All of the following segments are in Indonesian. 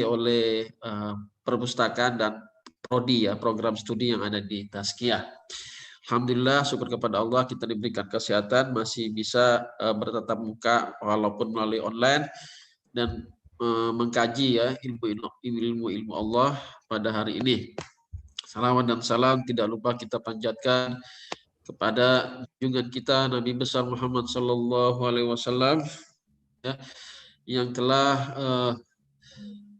oleh perpustakaan dan prodi ya, program studi yang ada di Tazkiyah. Alhamdulillah, syukur kepada Allah kita diberikan kesehatan, masih bisa bertatap muka walaupun melalui online dan mengkaji ya ilmu Allah pada hari ini. Salawat dan salam tidak lupa kita panjatkan kepada junjungan kita Nabi besar Muhammad sallallahu alaihi wasallam ya, yang telah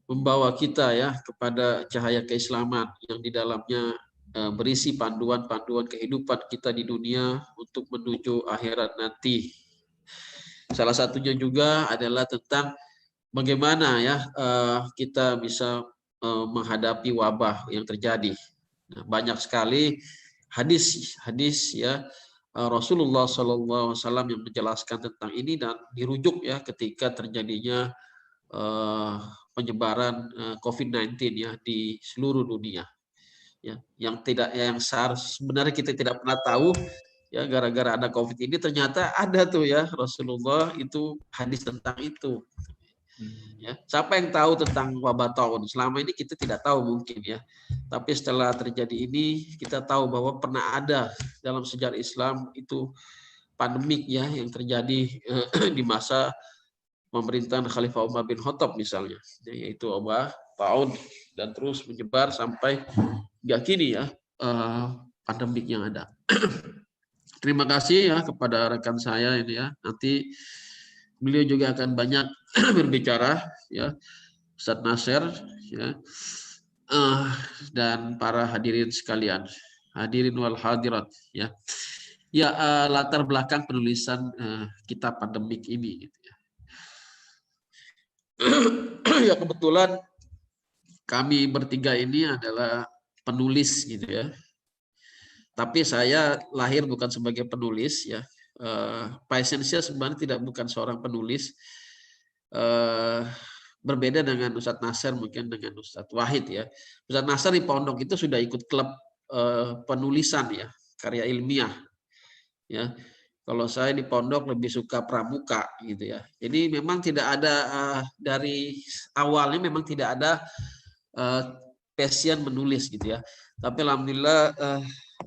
membawa kita ya kepada cahaya keislaman yang di dalamnya berisi panduan-panduan kehidupan kita di dunia untuk menuju akhirat nanti. Salah satunya juga adalah tentang bagaimana ya kita bisa menghadapi wabah yang terjadi. Nah, banyak sekali hadis ya Rasulullah SAW yang menjelaskan tentang ini dan dirujuk ya ketika terjadinya penyebaran COVID-19 ya di seluruh dunia. Ya, yang sebenarnya kita tidak pernah tahu ya gara-gara ada COVID ini ternyata ada tuh ya Rasulullah itu hadis tentang itu. Ya, siapa yang tahu tentang wabah taun? Selama ini kita tidak tahu mungkin ya. Tapi setelah terjadi ini kita tahu bahwa pernah ada dalam sejarah Islam itu pandemik ya yang terjadi di masa pemerintahan Khalifah Umar bin Khattab misalnya, yaitu wabah taun dan terus menyebar sampai hingga kini ya pandemik yang ada. Terima kasih ya kepada rekan saya ini ya. Nanti beliau juga akan banyak berbicara ya, Ustadz Nasir ya, dan para hadirin sekalian, hadirin wal hadirat ya. Ya latar belakang penulisan kitab pandemik ini gitu ya. Ya kebetulan kami bertiga ini adalah penulis gitu ya. Tapi saya lahir bukan sebagai penulis ya. Pak Esensia sebenarnya tidak bukan seorang penulis. Berbeda dengan Ustadz Nasir mungkin dengan Ustadz Wahid ya. Ustadz Nasir di pondok itu sudah ikut klub penulisan ya, karya ilmiah ya. Kalau saya di pondok lebih suka pramuka gitu ya. Jadi memang tidak ada dari awalnya memang tidak ada passion menulis gitu ya. Tapi alhamdulillah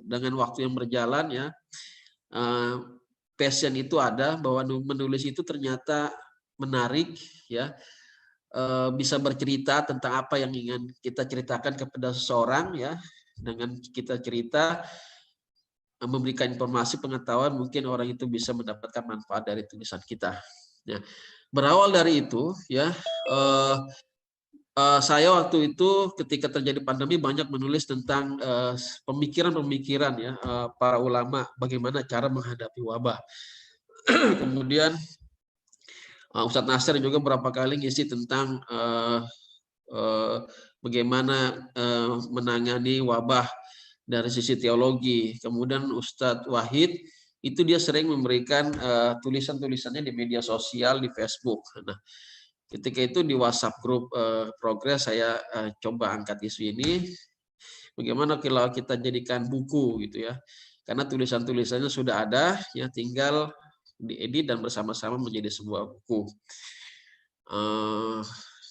dengan waktu yang berjalan ya passion itu ada, bahwa menulis itu ternyata menarik ya. Bisa bercerita tentang apa yang ingin kita ceritakan kepada seseorang ya. Dengan kita cerita memberikan informasi pengetahuan, mungkin orang itu bisa mendapatkan manfaat dari tulisan kita. Nah, berawal dari itu ya saya waktu itu ketika terjadi pandemi banyak menulis tentang pemikiran-pemikiran ya para ulama bagaimana cara menghadapi wabah. Kemudian Ustadz Nasir juga beberapa kali ngisi tentang bagaimana menangani wabah dari sisi teologi. Kemudian Ustadz Wahid itu dia sering memberikan tulisan-tulisannya di media sosial, di Facebook. Nah, ketika itu di WhatsApp grup Progres saya coba angkat isu ini. Bagaimana kalau kita jadikan buku gitu ya. Karena tulisan-tulisannya sudah ada, ya tinggal diedit dan bersama-sama menjadi sebuah buku.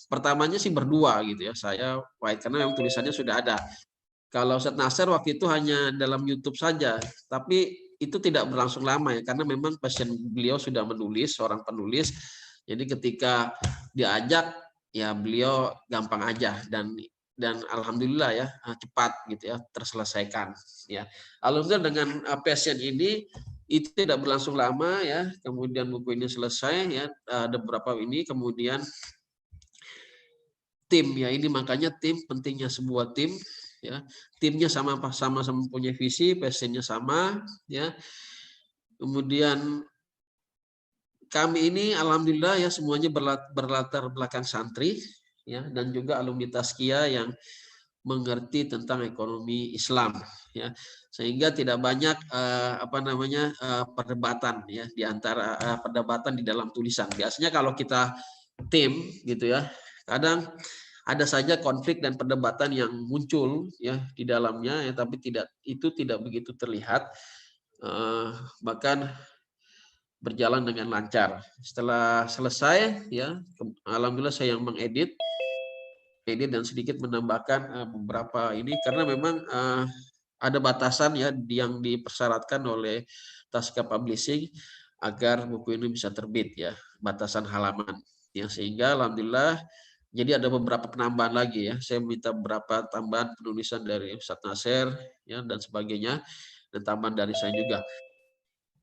Pertamanya sih berdua gitu ya, saya White, karena memang tulisannya sudah ada. Kalau Ustadz Nasir waktu itu hanya dalam YouTube saja, tapi itu tidak berlangsung lama ya, karena memang passion beliau sudah menulis, seorang penulis. Jadi ketika diajak, ya beliau gampang aja dan alhamdulillah ya cepat gitu ya terselesaikan ya. Alhamdulillah dengan passion ini itu tidak berlangsung lama ya, kemudian buku ini selesai ya, ada beberapa ini kemudian tim ya, ini makanya tim, pentingnya sebuah tim ya. Timnya sama-sama punya visi, passionnya sama ya. Kemudian kami ini alhamdulillah ya semuanya berlatar belakang santri ya, dan juga alumni Tazkiyah yang mengerti tentang ekonomi Islam ya, sehingga tidak banyak perdebatan ya di antara perdebatan di dalam tulisan. Biasanya kalau kita tim gitu ya, kadang ada saja konflik dan perdebatan yang muncul ya di dalamnya ya, tapi tidak begitu terlihat, bahkan berjalan dengan lancar. Setelah selesai ya, alhamdulillah saya yang mengedit ini dan sedikit menambahkan beberapa ini karena memang ada batasan ya yang dipersyaratkan oleh Tasca Publishing agar buku ini bisa terbit ya, batasan halaman. Ya, sehingga alhamdulillah jadi ada beberapa penambahan lagi ya. Saya minta beberapa tambahan penulisan dari Ustadz Nasir ya dan sebagainya dan tambahan dari saya juga.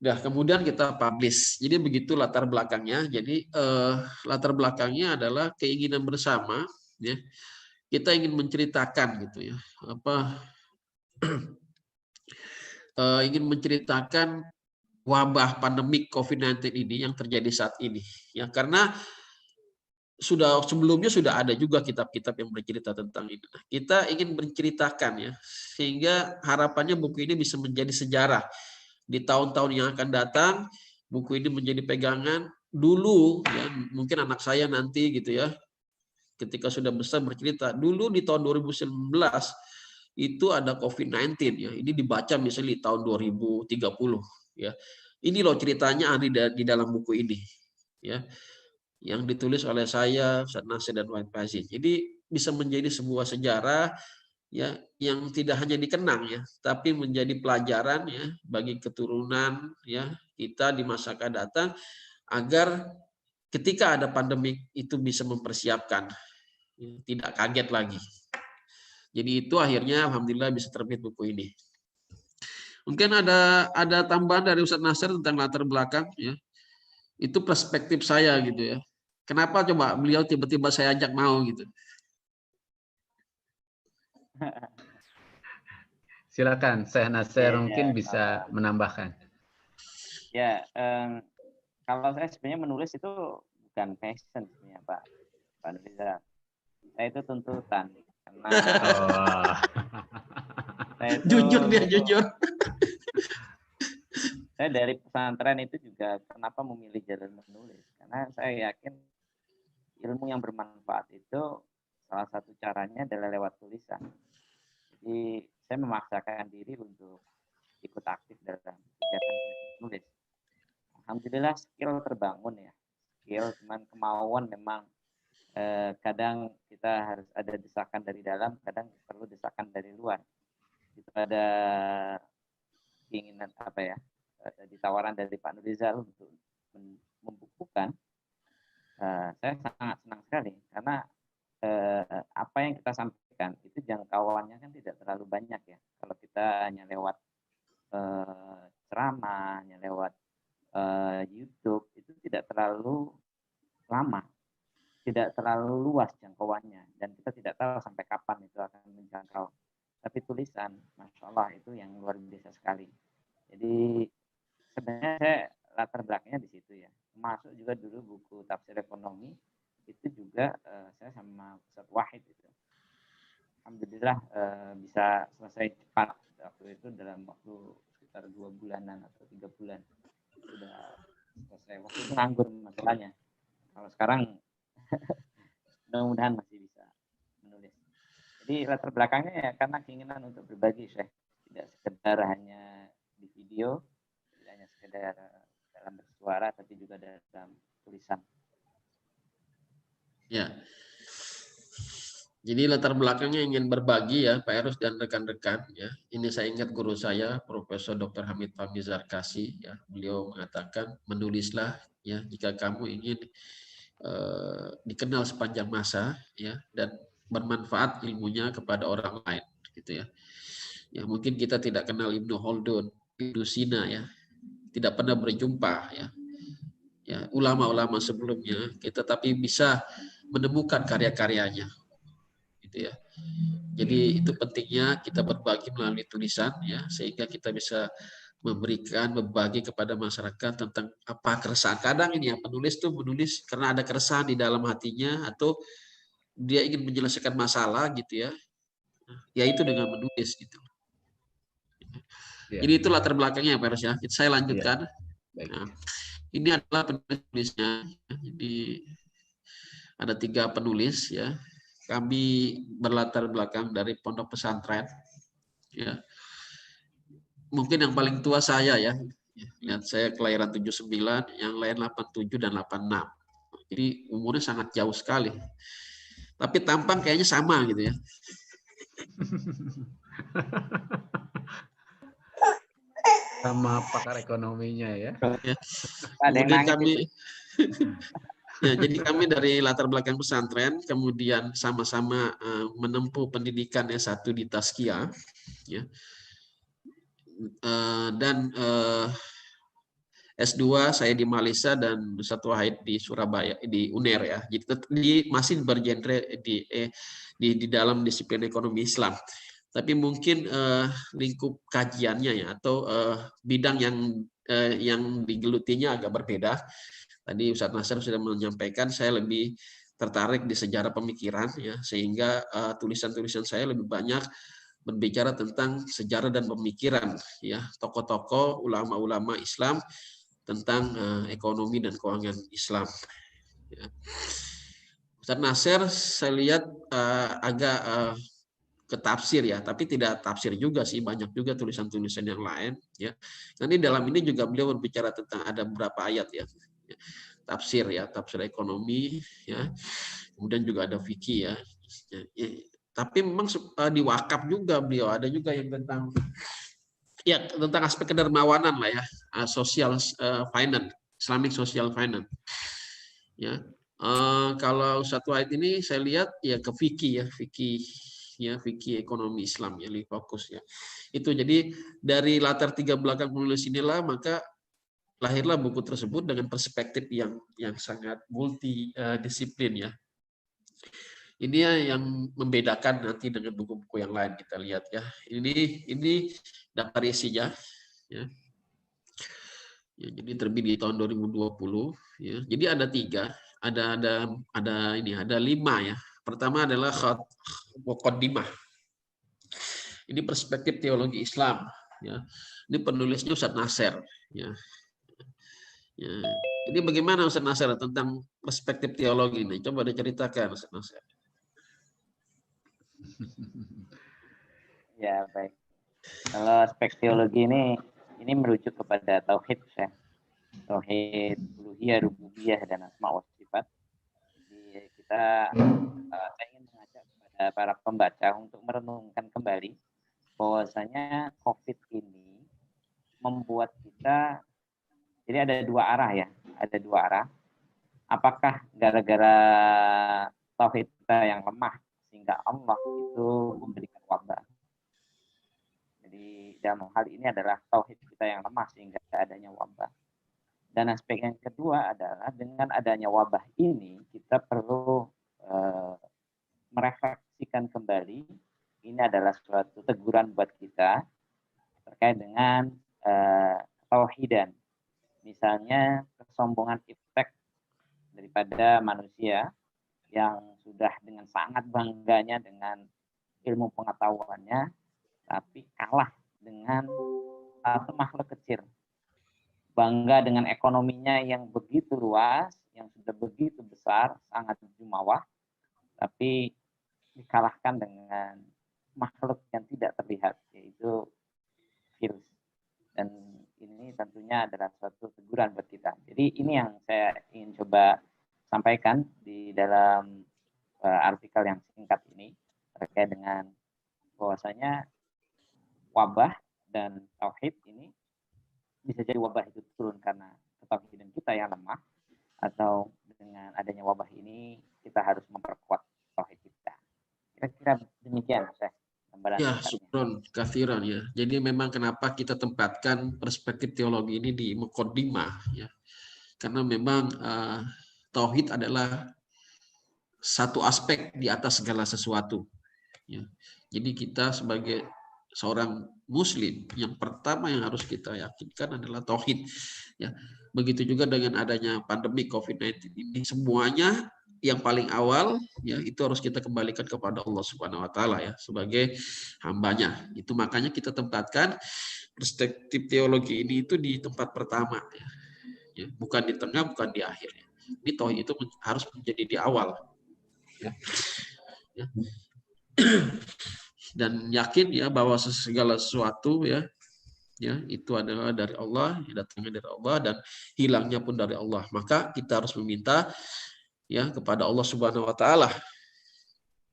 Nah, kemudian kita publish. Jadi begitu latar belakangnya. Jadi latar belakangnya adalah keinginan bersama ya. Kita ingin menceritakan gitu ya. Ingin menceritakan wabah pandemik COVID-19 ini yang terjadi saat ini. Ya, karena sebelumnya sudah ada juga kitab-kitab yang bercerita tentang ini. Nah, kita ingin menceritakan ya, sehingga harapannya buku ini bisa menjadi sejarah di tahun-tahun yang akan datang. Buku ini menjadi pegangan dulu ya, mungkin anak saya nanti gitu ya, ketika sudah besar bercerita dulu di tahun 2019 itu ada COVID-19 ya. Ini dibaca misalnya di tahun 2030 ya. Ini loh ceritanya ada di dalam buku ini ya, yang ditulis oleh saya, Ustaz Nasir dan Wahid Fazil. Jadi bisa menjadi sebuah sejarah ya yang tidak hanya dikenang ya, tapi menjadi pelajaran ya bagi keturunan ya kita di masa akan datang agar ketika ada pandemi itu bisa mempersiapkan, ya, tidak kaget lagi. Jadi itu akhirnya alhamdulillah bisa terbit buku ini. Mungkin ada tambahan dari Ustaz Nasir tentang latar belakang ya. Itu perspektif saya gitu ya. Kenapa coba beliau tiba-tiba saya ajak mau gitu. Silakan, Syekh Nasir mungkin bisa menambahkan. Ya, kalau saya sebenarnya menulis itu bukan passion sebenarnya Pak Nuriza. Saya itu tuntutan karena saya itu, jujur dia jujur. Saya dari pesantren itu juga kenapa memilih jalan menulis karena saya yakin ilmu yang bermanfaat itu salah satu caranya adalah lewat tulisan. Jadi saya memaksakan diri untuk ikut aktif dalam kegiatan menulis. Alhamdulillah skill terbangun ya. Skill cuman kemauan memang kadang kita harus ada desakan dari dalam, kadang perlu desakan dari luar. Itu ada keinginan apa ya? Di tawaran dari Pak Nurizal untuk membukukan. Saya sangat senang sekali karena apa yang kita sampaikan itu jangkauannya kan tidak terlalu banyak ya. Kalau kita hanya lewat ceramah, hanya lewat YouTube itu tidak terlalu lama, tidak terlalu luas jangkauannya dan kita tidak tahu sampai kapan itu akan menjangkau. Tapi tulisan, masya Allah itu yang luar biasa sekali. Jadi sebenarnya saya latar belakangnya di situ ya. Masuk juga dulu buku tafsir ekonomi itu juga saya sama Ustaz Wahid itu. Alhamdulillah bisa selesai cepat waktu itu dalam waktu sekitar 2 bulanan atau 3 bulan sudah selesai. Waktu itu nganggur masalahnya. Kalau sekarang mudah-mudahan masih bisa menulis. Jadi latar belakangnya ya karena keinginan untuk berbagi, Syekh. Tidak sekedar hanya di video, tidak hanya sekedar dalam bersuara, tapi juga dalam tulisan. Ya. Jadi latar belakangnya ingin berbagi ya Pak Eros dan rekan-rekan ya. Ini saya ingat guru saya Profesor Dr. Hamid Fahmi Zarkasi ya. Beliau mengatakan menulislah ya jika kamu ingin dikenal sepanjang masa ya dan bermanfaat ilmunya kepada orang lain gitu ya. Ya mungkin kita tidak kenal Ibnu Khaldun, Ibnu Sina ya. Tidak pernah berjumpa ya. Ya, ulama-ulama sebelumnya kita tapi bisa menemukan karya-karyanya gitu ya. Jadi itu pentingnya kita berbagi melalui tulisan ya sehingga kita bisa memberikan berbagi kepada masyarakat tentang apa keresahan. Kadang ini ya penulis tuh menulis karena ada keresahan di dalam hatinya atau dia ingin menyelesaikan masalah gitu ya. Ya itu dengan menulis gitu. Ya. Jadi itu latar belakangnya Pak Eros ya. Saya lanjutkan. Ya. Nah, ini adalah penulisnya. Jadi ada 3 penulis ya. Kami berlatar belakang dari pondok pesantren. Ya. Mungkin yang paling tua saya ya. Lihat saya kelahiran 79, yang lain 87 dan 86. Jadi umurnya sangat jauh sekali. tapi tampang kayaknya sama gitu ya. Sama pakar ekonominya ya. Ya. Ada yang Kemudian nangis kami itu. ya, jadi kami dari latar belakang pesantren, kemudian sama-sama menempuh pendidikan S1 di Taskia, ya. Dan S2 saya di Malaysia dan satu Wahid di Surabaya di UNER ya. Jadi masih bergenre di dalam disiplin ekonomi Islam. Tapi mungkin lingkup kajiannya ya atau bidang yang digelutinya agak berbeda. Tadi Ustadz Nasir sudah menyampaikan saya lebih tertarik di sejarah pemikiran ya, sehingga tulisan-tulisan saya lebih banyak berbicara tentang sejarah dan pemikiran ya, tokoh-tokoh ulama-ulama Islam tentang ekonomi dan keuangan Islam. Ya. Ustadz Nasir saya lihat agak ke tafsir ya, tapi tidak tafsir juga sih, banyak juga tulisan-tulisan yang lain ya. Nanti dalam ini juga beliau berbicara tentang ada beberapa ayat ya. Tafsir ya, tafsir ekonomi ya. Kemudian juga ada fikih ya. Tapi memang di wakaf juga beliau ada juga yang tentang ya tentang aspek kedermawanan lah ya, social finance, Islamic social finance. Ya. Kalau satu ayat ini saya lihat ya ke fikih ya, fikih ekonomi Islam ya, lebih fokus ya. Itu jadi dari latar tiga belakang penulis inilah maka lahirlah buku tersebut dengan perspektif yang sangat multidisiplin ya. Ini yang membedakan nanti dengan buku-buku yang lain kita lihat ya. Ini daftar isinya ya. Ya, jadi terbit di tahun 2020 ya. Jadi ada 3, ada 5 ya. Pertama adalah Muqaddimah. Ini perspektif teologi Islam ya. Ini penulisnya Ustadz Nasir ya. Ya. Jadi bagaimana Ustadz Nasir tentang perspektif teologi ini? Coba diceritakan Ustadz Nasir. Ya, baik. Kalau aspek teologi ini merujuk kepada tauhid ya. Tauhid uluhiyah, rububiyah dan asma wa sifat. Jadi kita saya ingin mengajak kepada para pembaca untuk merenungkan kembali bahwasanya COVID ini membuat kita, jadi ada 2 arah ya, ada 2 arah. Apakah gara-gara tauhid kita yang lemah sehingga Allah itu memberikan wabah? Jadi dalam hal ini adalah tauhid kita yang lemah sehingga adanya wabah. Dan aspek yang kedua adalah dengan adanya wabah ini kita perlu merefleksikan kembali. Ini adalah suatu teguran buat kita terkait dengan tauhidan. Misalnya kesombongan iptek daripada manusia yang sudah dengan sangat bangganya dengan ilmu pengetahuannya, tapi kalah dengan satu makhluk kecil. Bangga dengan ekonominya yang begitu luas, yang sudah begitu besar, sangat jumawah, tapi dikalahkan dengan makhluk yang tidak terlihat, yaitu virus. Dan ini tentunya adalah suatu teguran buat kita. Jadi ini yang saya ingin coba sampaikan di dalam artikel yang singkat ini terkait dengan bahwasanya wabah dan tauhid ini bisa jadi wabah itu turun karena ketauhidan kita yang lemah, atau dengan adanya wabah ini kita harus memperkuat tauhid kita. Kira-kira demikian, Ustaz. Ya, syukron kafiran ya. Jadi memang kenapa kita tempatkan perspektif teologi ini di Muqaddimah ya. Karena memang tauhid adalah satu aspek di atas segala sesuatu. Ya. Jadi kita sebagai seorang Muslim yang pertama yang harus kita yakinkan adalah tauhid. Ya, begitu juga dengan adanya pandemi COVID-19 ini, semuanya yang paling awal ya itu harus kita kembalikan kepada Allah Subhanahu Wa Taala ya sebagai hambanya. Itu makanya kita tempatkan perspektif teologi ini itu di tempat pertama ya, bukan di tengah, bukan di akhir. Ini tauhid itu harus menjadi di awal. Ya. Ya. Dan yakin ya bahwa segala sesuatu ya itu adalah dari Allah, datangnya dari Allah dan hilangnya pun dari Allah. Maka kita harus meminta ya kepada Allah Subhanahu Wa Taala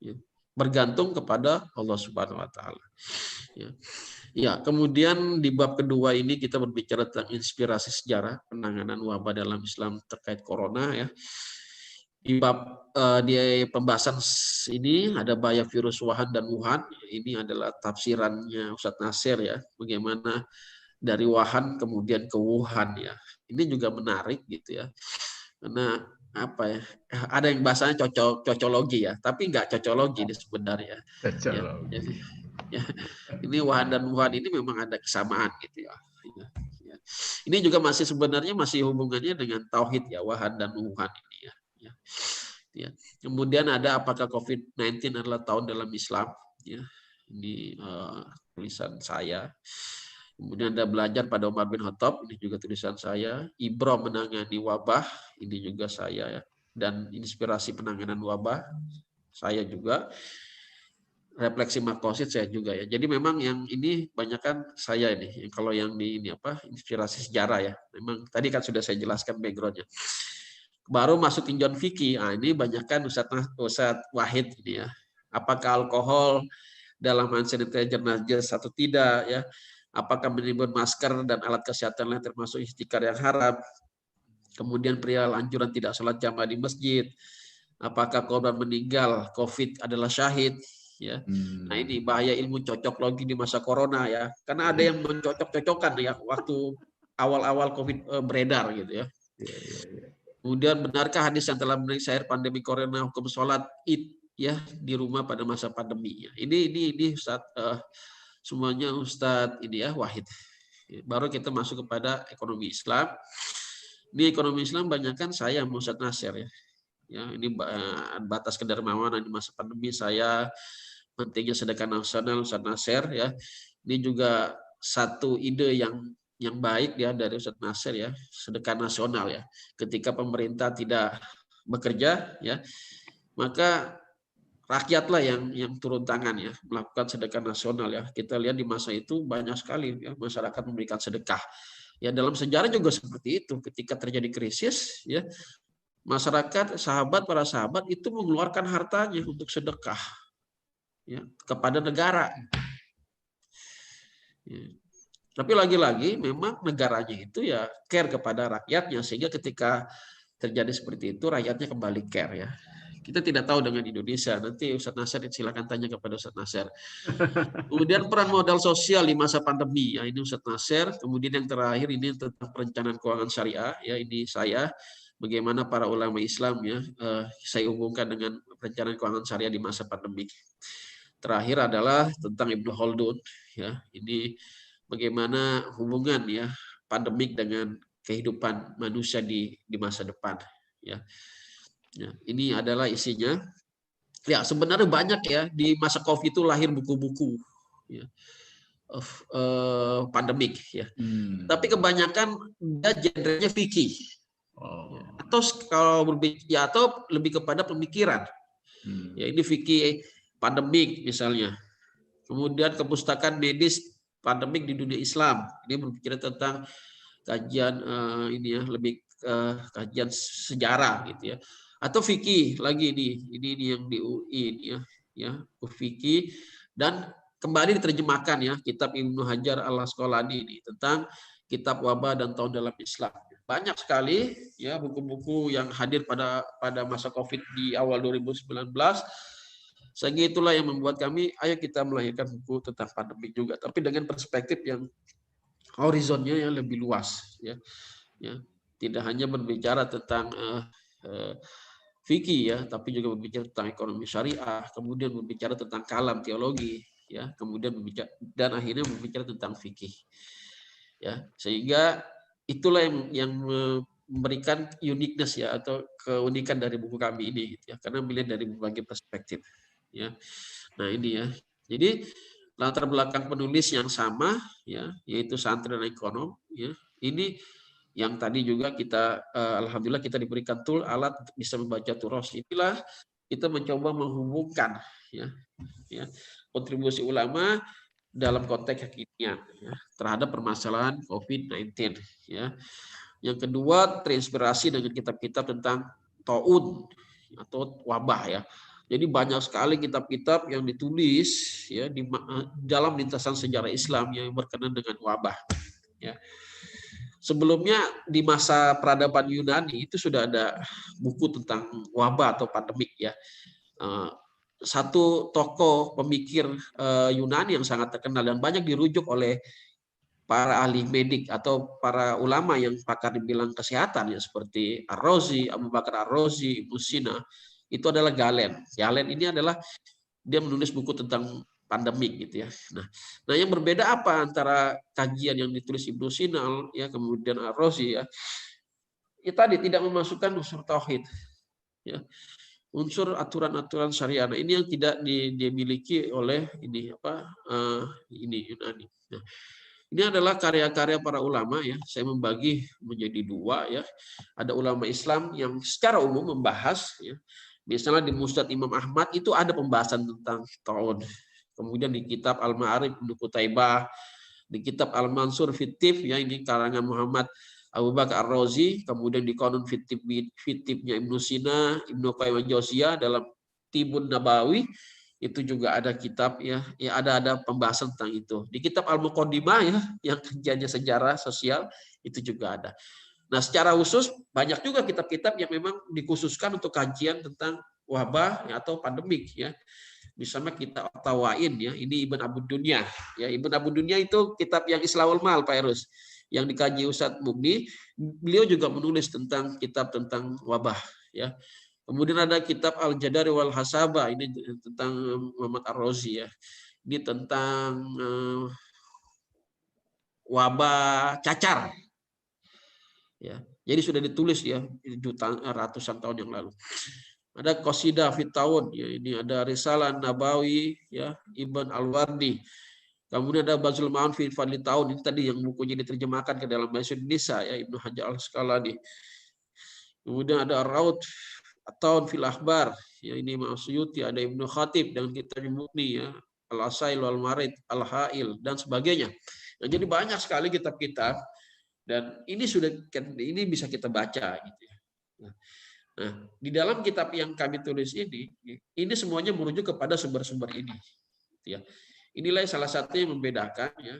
ya, bergantung kepada Allah Subhanahu wa taala. Ya. Ya, kemudian di bab kedua ini kita berbicara tentang inspirasi sejarah penanganan wabah dalam Islam terkait corona ya. Di bab di pembahasan ini ada bahaya virus Wuhan dan Wuhan. Ini adalah tafsirannya Ustadz Nasir ya, bagaimana dari Wuhan kemudian ke Wuhan ya. Ini juga menarik gitu ya. Karena apa ya? Ada yang bahasanya cocologi ya, tapi nggak cocologi ini sebenarnya. Ya, jadi ya, ini Wuhan dan Wuhan ini memang ada kesamaan gitu ya. Ya. Ini juga masih sebenarnya masih hubungannya dengan tauhid ya, Wuhan dan Wuhan ini ya. Ya. Ya. Kemudian ada apakah COVID-19 adalah tahun dalam Islam? Ya. Ini tulisan saya. Kemudian ada belajar pada Umar bin Khattab, ini juga tulisan saya. Ibro menangani wabah, ini juga saya ya. Dan inspirasi penanganan wabah, saya juga. Refleksi makosid saya juga ya. Jadi memang yang ini banyak kan saya ini. Kalau yang di ini apa inspirasi sejarah ya. Memang tadi kan sudah saya jelaskan backgroundnya. Baru masukin John Vicky. Nah, ini banyak kan Ustadz Wahid ini ya. Apakah alkohol dalam hand sanitizer najis atau tidak ya? Apakah menimbun masker dan alat kesehatan lain termasuk istikar yang haram? Kemudian perihal anjuran tidak sholat jamaah di masjid. Apakah korban meninggal COVID adalah syahid? Ya. Nah ini bahaya ilmu cocoklogi di masa corona ya. Karena ada yang mencocok-cocokkan ya waktu awal-awal COVID beredar gitu ya. Kemudian benarkah hadis yang telah memeriksa air pandemi corona hukum sholat id ya di rumah pada masa pandemi ya. Ini Ustaz semuanya Ustadz ini ya Wahid. Baru kita masuk kepada ekonomi Islam. Di ekonomi Islam banyak kan saya Ustadz Nasir ya. Ya, ini batas kedermawanan di masa pandemi saya, pentingnya sedekah nasional Ustadz Nasir ya. Ini juga satu ide yang baik ya dari Ustadz Nasir ya, sedekah nasional ya. Ketika pemerintah tidak bekerja ya, maka rakyatlah yang turun tangan ya, melakukan sedekah nasional ya. Kita lihat di masa itu banyak sekali ya masyarakat memberikan sedekah. Ya dalam sejarah juga seperti itu. Ketika terjadi krisis ya, masyarakat, para sahabat itu mengeluarkan hartanya untuk sedekah ya, kepada negara. Ya. Tapi lagi-lagi memang negaranya itu ya care kepada rakyatnya sehingga ketika terjadi seperti itu rakyatnya kembali care ya. Kita tidak tahu dengan Indonesia. Nanti Ustadz Nasir silakan tanya kepada Ustadz Nasir. Kemudian peran modal sosial di masa pandemi ya ini Ustadz Nasir. Kemudian yang terakhir ini tentang perencanaan keuangan syariah ya ini saya. Bagaimana para ulama Islam ya saya hubungkan dengan perencanaan keuangan syariah di masa pandemi. Terakhir adalah tentang Ibnu Khaldun ya. Ini bagaimana hubungan ya pandemik dengan kehidupan manusia di masa depan ya. Ya, ini adalah isinya. Ya, sebenarnya banyak ya di masa Covid itu lahir buku-buku ya. Pandemik ya. Tapi kebanyakan dia genrenya fikih. Ya. Atau kalau berbicara atau lebih kepada pemikiran. Ya, ini fikih pandemik misalnya. Kemudian kepustakaan medis pandemik di dunia Islam. Ini berbicara tentang kajian ini ya lebih kajian sejarah gitu ya. Atau fikih lagi ini yang di UI ya fikih dan kembali diterjemahkan ya kitab Ibnu Hajar Al-Asqalani ini tentang kitab wabah dan tahun dalam Islam. Banyak sekali ya buku-buku yang hadir pada masa Covid di awal 2019. Sehingga itulah yang membuat kami ayo kita melahirkan buku tentang pandemi juga tapi dengan perspektif yang horizonnya yang lebih luas ya. Ya, tidak hanya berbicara tentang fikih ya, tapi juga berbicara tentang ekonomi syariah, kemudian berbicara tentang kalam teologi ya, kemudian berbicara dan akhirnya berbicara tentang fikih. Ya, sehingga itulah yang memberikan uniqueness ya atau keunikan dari buku kami ini gitu ya, karena melihat dari berbagai perspektif ya. Nah, ini ya. Jadi latar belakang penulis yang sama ya, yaitu santri dan ekonom ya. Ini yang tadi juga kita alhamdulillah kita diberikan tool alat untuk bisa membaca turos. Inilah kita mencoba menghubungkan ya kontribusi ulama dalam konteks kekinian ya, terhadap permasalahan COVID-19 ya. Yang kedua terinspirasi dengan kitab-kitab tentang taun atau wabah ya. Jadi banyak sekali kitab-kitab yang ditulis ya di dalam lintasan sejarah Islam yang berkenaan dengan wabah. Ya. Sebelumnya di masa peradaban Yunani itu sudah ada buku tentang wabah atau pandemik ya. Satu tokoh pemikir Yunani yang sangat terkenal dan banyak dirujuk oleh para ahli medik atau para ulama yang pakar di bidang kesehatan ya seperti Ar-Razi, Abu Bakar Ar-Razi, Ibnu Sina, itu adalah Galen. Galen ini adalah dia menulis buku tentang pandemik gitu ya. Nah, yang berbeda apa antara kajian yang ditulis Ibnu Sina ya kemudian Ar-Razi ya? Ya tadi tidak memasukkan unsur tauhid ya. Unsur aturan-aturan syariah. Nah, ini yang tidak dimiliki oleh ini ini Yunani. Nah, ini adalah karya-karya para ulama ya. Saya membagi menjadi dua ya. Ada ulama Islam yang secara umum membahas ya. Misalnya di Musnad Imam Ahmad itu ada pembahasan tentang taun. Kemudian di kitab Al-Ma'arif Ibnu Qutaibah, di kitab Al-Mansur Fitif ya ini karangan Muhammad Abu Bakar Ar-Razi, kemudian di Qanun Fitibnya Ibnu Sina, Ibnu Qayyim al-Jauziyah dalam Tibun Nabawi itu juga ada kitab ya ada pembahasan tentang itu. Di kitab Al-Muqaddimah ya yang kajiannya sejarah sosial itu juga ada. Nah, secara khusus banyak juga kitab-kitab yang memang dikhususkan untuk kajian tentang wabah ya, atau pandemik ya. Misalnya kitab Tawain ya, ini Ibn Abu Dunya. Ya, Ibn Abu Dunya itu kitab yang Islahul Mal Pak Erus yang dikaji Ustadz Mugni, beliau juga menulis tentang kitab tentang wabah ya. Kemudian ada kitab Al-Jadari wal Hasabah ini tentang Muhammad Ar-Razi ya. Ini tentang wabah cacar. Ya. Jadi sudah ditulis ya ratusan tahun yang lalu. Ada Qasidah Fit Taun ya, ini ada Risalah Nabawi ya Ibn Al-Wardi. Kemudian ada Bazul Ma'an fi Fadli Taun, ini tadi yang bukunya diterjemahkan ke dalam bahasa Indonesia ya Ibnu Hajar Al-Asqalani. Kemudian ada Ar-Raud At-Taun fil Akhbar, ya ini Imam Suyuti, ada Ibnu Khatib dengan kitab Mughni ya, Al-Asail wal Marid, Al-Ha'il dan sebagainya. Nah, jadi banyak sekali kitab-kitab dan ini bisa kita baca gitu ya. Nah, di dalam kitab yang kami tulis ini semuanya merujuk kepada sumber-sumber ini gitu ya. Inilah salah satu yang membedakan ya,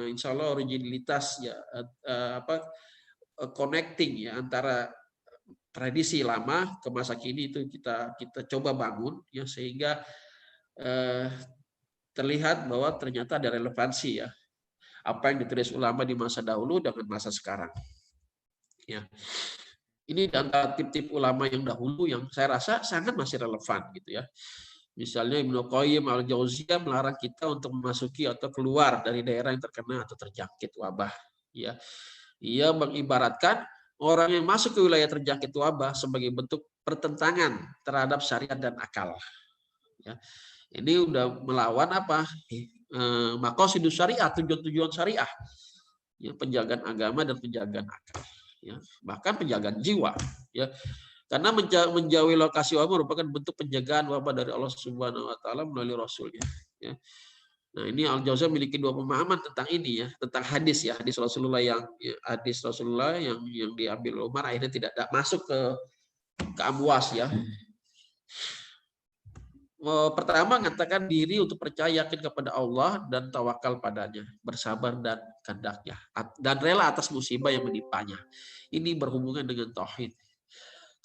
insya Allah originalitas ya connecting ya antara tradisi lama ke masa kini itu kita coba bangun ya sehingga terlihat bahwa ternyata ada relevansi ya apa yang ditulis ulama di masa dahulu dengan masa sekarang ya. Ini antara tip-tip ulama yang dahulu yang saya rasa sangat masih relevan gitu ya. Misalnya Ibnu Qayyim al-Jauziyah melarang kita untuk memasuki atau keluar dari daerah yang terkena atau terjangkit wabah. Ya, ia mengibaratkan orang yang masuk ke wilayah terjangkit wabah sebagai bentuk pertentangan terhadap syariat dan akal. Ya, ini udah melawan apa? Maqasidus syariah, tujuan-tujuan syariah, ya, penjagaan agama dan penjagaan akal. Ya, bahkan penjagaan jiwa. Ya. Karena menjauhi lokasi wabah merupakan bentuk penjagaan wabah dari Allah Subhanahu wa taala melalui rasulnya ya. Nah, ini Al-Jauziyah memiliki dua pemahaman tentang ini ya, tentang hadis Rasulullah yang diambil Umar akhirnya tidak masuk ke amwas ya. Pertama mengatakan diri untuk percaya yakin kepada Allah dan tawakal padanya, bersabar dan kehendaknya dan rela atas musibah yang menimpanya. Ini berhubungan dengan tauhid.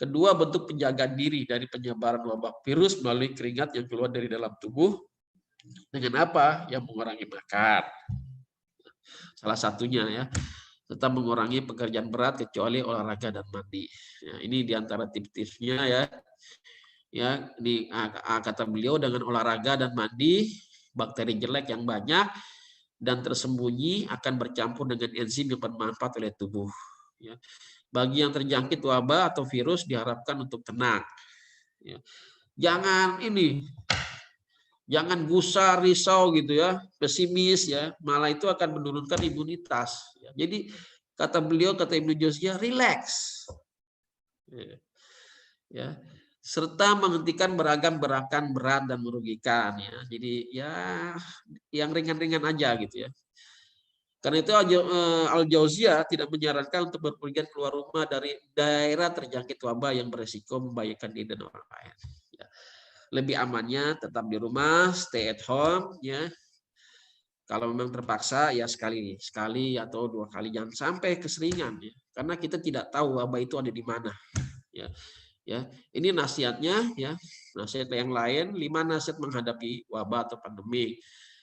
Kedua, bentuk penjagaan diri dari penyebaran wabah virus melalui keringat yang keluar dari dalam tubuh dengan apa? Yang mengurangi makan. Salah satunya ya, tetap mengurangi pekerjaan berat kecuali olahraga dan mandi. Ya, ini diantara tips-tipsnya ya. Ya, ini kata beliau dengan olahraga dan mandi, bakteri jelek yang banyak dan tersembunyi akan bercampur dengan enzim yang bermanfaat oleh tubuh. Ya. Bagi yang terjangkit wabah atau virus diharapkan untuk tenang. Ya. Jangan gusar, risau gitu ya, pesimis ya, malah itu akan menurunkan imunitas. Ya. Jadi kata Ibnu Jauziyah, relax. Ya. Serta menghentikan beragam gerakan berat dan merugikan ya. Jadi ya yang ringan-ringan aja gitu ya. Karena itu Al-Jauziyah tidak menyarankan untuk berpergian keluar rumah dari daerah terjangkit wabah yang beresiko membahayakan diri dan orang lain. Ya. lebih amannya tetap di rumah, stay at home ya. Kalau memang terpaksa ya sekali atau 2 kali, jangan sampai keseringan ya. Karena kita tidak tahu wabah itu ada di mana ya. Ya, ini nasihatnya ya. Nasihat yang lain, 5 nasihat menghadapi wabah atau pandemi.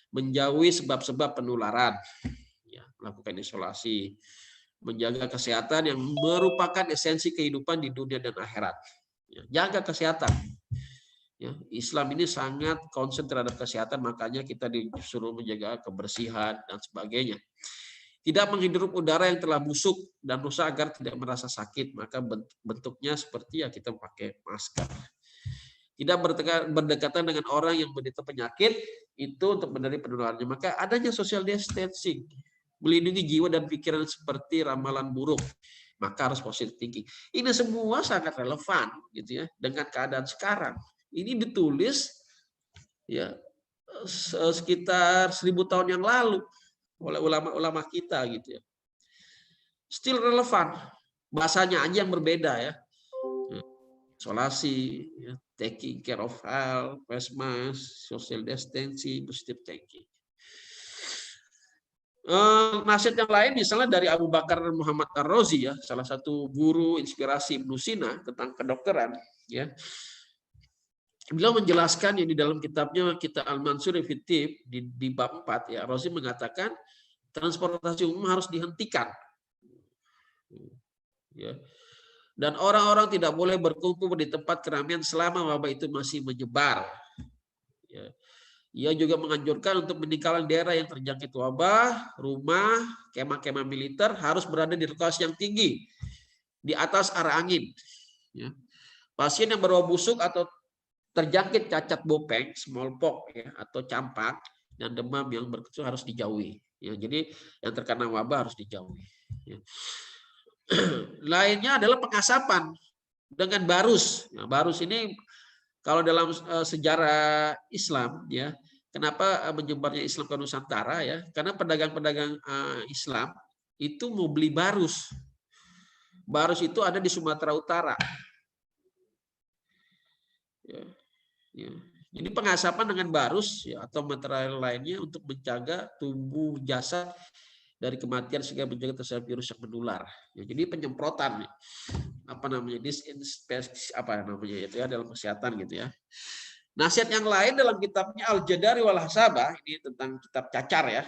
Menjauhi sebab-sebab penularan. Ya, melakukan isolasi, menjaga kesehatan yang merupakan esensi kehidupan di dunia dan akhirat. Ya, jaga kesehatan. Ya, Islam ini sangat concern terhadap kesehatan, makanya kita disuruh menjaga kebersihan dan sebagainya. Tidak menghirup udara yang telah busuk dan rusak agar tidak merasa sakit, maka bentuknya seperti ya kita pakai masker. Tidak berdekatan dengan orang yang menderita penyakit itu untuk menghindari penularannya, maka adanya social distancing, melindungi jiwa dan pikiran seperti ramalan buruk, maka harus positive thinking. Ini semua sangat relevan gitu ya dengan keadaan sekarang. Ini ditulis ya sekitar 1000 tahun yang lalu oleh ulama-ulama kita gitu ya. Still relevan. Bahasanya aja yang berbeda ya. Isolasi, ya, taking care of health, face mask, social distancing, positive thinking. Nasihat yang lain misalnya dari Abu Bakar Muhammad Ar-Razi ya, salah satu guru inspirasi Ibnu Sina tentang kedokteran ya. Beliau menjelaskan yang di dalam kitabnya Kitab Al-Mansur fi Tib di bab 4 ya, Razi mengatakan transportasi umum harus dihentikan. Ya. Dan orang-orang tidak boleh berkumpul di tempat keramaian selama wabah itu masih menyebar. Ya. Ia juga menganjurkan untuk meninggalkan daerah yang terjangkit wabah, rumah, kemah-kemah militer harus berada di lokasi yang tinggi, di atas arah angin. Ya. Pasien yang berwabah busuk atau terjangkit cacat bopeng, smallpox ya, atau campak dan demam yang berkecuali harus dijauhi. Ya, jadi yang terkena wabah harus dijauhi. Ya. Lainnya adalah pengasapan dengan barus. Nah, barus ini kalau dalam sejarah Islam ya, kenapa menyebarnya Islam ke Nusantara ya? Karena pedagang-pedagang Islam itu mau beli barus. Barus itu ada di Sumatera Utara. Ya, ya. Jadi pengasapan dengan barus ya, atau material lainnya untuk menjaga tubuh jasad dari kematian sehingga menjaga terhadap virus yang menular. Ya, jadi penyemprotan apa namanya disinfeksi apa namanya itu ya dalam kesehatan gitu ya. Nasihat yang lain dalam kitabnya Al-Jadari wal Hasabah, ini tentang kitab cacar ya.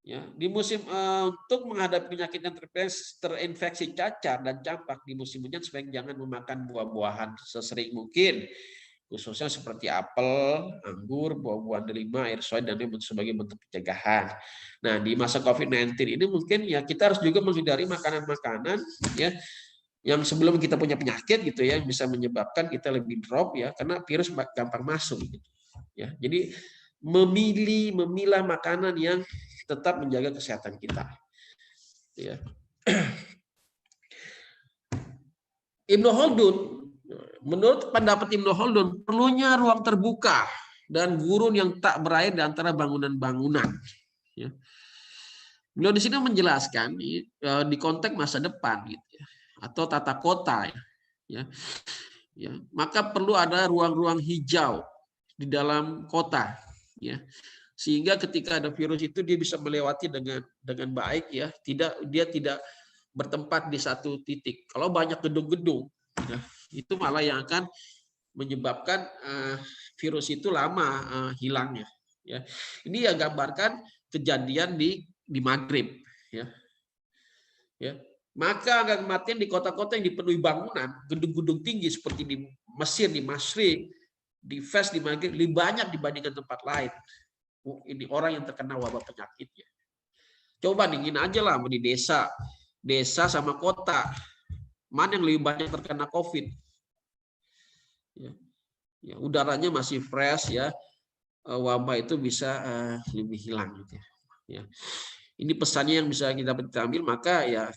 Ya, di musim untuk menghadapi penyakit yang terinfeksi cacar dan campak di musim hujan sebaiknya jangan memakan buah-buahan sesering mungkin, khususnya seperti apel, anggur, buah-buahan delima, air soy, dan ini sebagai bentuk pencegahan. Nah, di masa COVID-19 ini mungkin ya kita harus juga menghindari makanan-makanan ya yang sebelum kita punya penyakit gitu ya, bisa menyebabkan kita lebih drop ya, karena virus gampang masuk gitu. Ya, jadi memilah makanan yang tetap menjaga kesehatan kita. Ya. Ibnu Khaldun, menurut pendapat Ibnu Khaldun, perlunya ruang terbuka dan gurun yang tak berair di antara bangunan-bangunan. Ya. Beliau di sini menjelaskan di konteks masa depan, gitu ya, atau tata kota, ya. Ya. Maka perlu ada ruang-ruang hijau di dalam kota, ya. Sehingga ketika ada virus itu dia bisa melewati dengan baik, ya. Dia tidak bertempat di satu titik. Kalau banyak gedung-gedung, ya, itu malah yang akan menyebabkan virus itu lama hilangnya. Ya. Ini yang gambarkan kejadian di Maghrib. Ya. Ya. Maka angka kematian di kota-kota yang dipenuhi bangunan, gedung-gedung tinggi seperti di Mesir, di Masyriq, di Fes, di Maghrib, lebih banyak dibandingkan tempat lain. Ini orang yang terkena wabah penyakitnya. Coba dingin aja lah di desa sama kota, mana yang lebih banyak terkena COVID? Ya, udaranya masih fresh ya, wabah itu bisa lebih hilang gitu ya. Ini pesannya yang bisa kita ambil, maka ya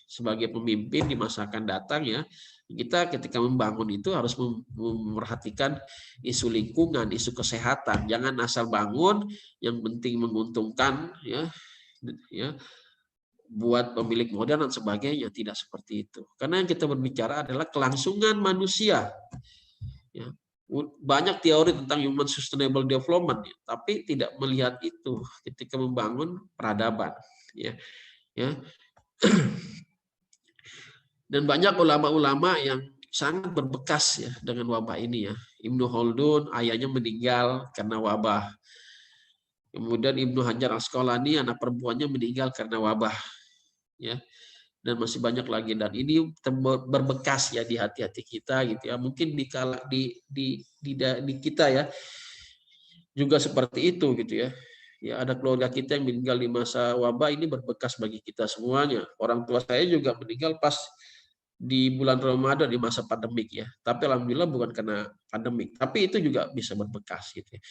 sebagai pemimpin di masa akan datang ya, kita ketika membangun itu harus memperhatikan isu lingkungan, isu kesehatan. Jangan asal bangun yang penting menguntungkan ya buat pemilik modal dan sebagainya, tidak seperti itu. Karena yang kita berbicara adalah kelangsungan manusia. Ya. banyak teori tentang human sustainable development, ya, tapi tidak melihat itu ketika membangun peradaban, ya. Dan banyak ulama-ulama yang sangat berbekas ya dengan wabah ini, ya. Ibnu Khaldun ayahnya meninggal karena wabah. Kemudian Ibnu Hajar Asqalani anak perempuannya meninggal karena wabah, ya. Dan masih banyak lagi, dan ini berbekas ya di hati-hati kita gitu ya. Mungkin di kita ya juga seperti itu gitu ya. Ya, ada keluarga kita yang meninggal di masa wabah, ini berbekas bagi kita semuanya. Orang tua saya juga meninggal pas di bulan Ramadan di masa pandemik ya. Tapi alhamdulillah bukan karena pandemik. Tapi itu juga bisa berbekas gitu ya.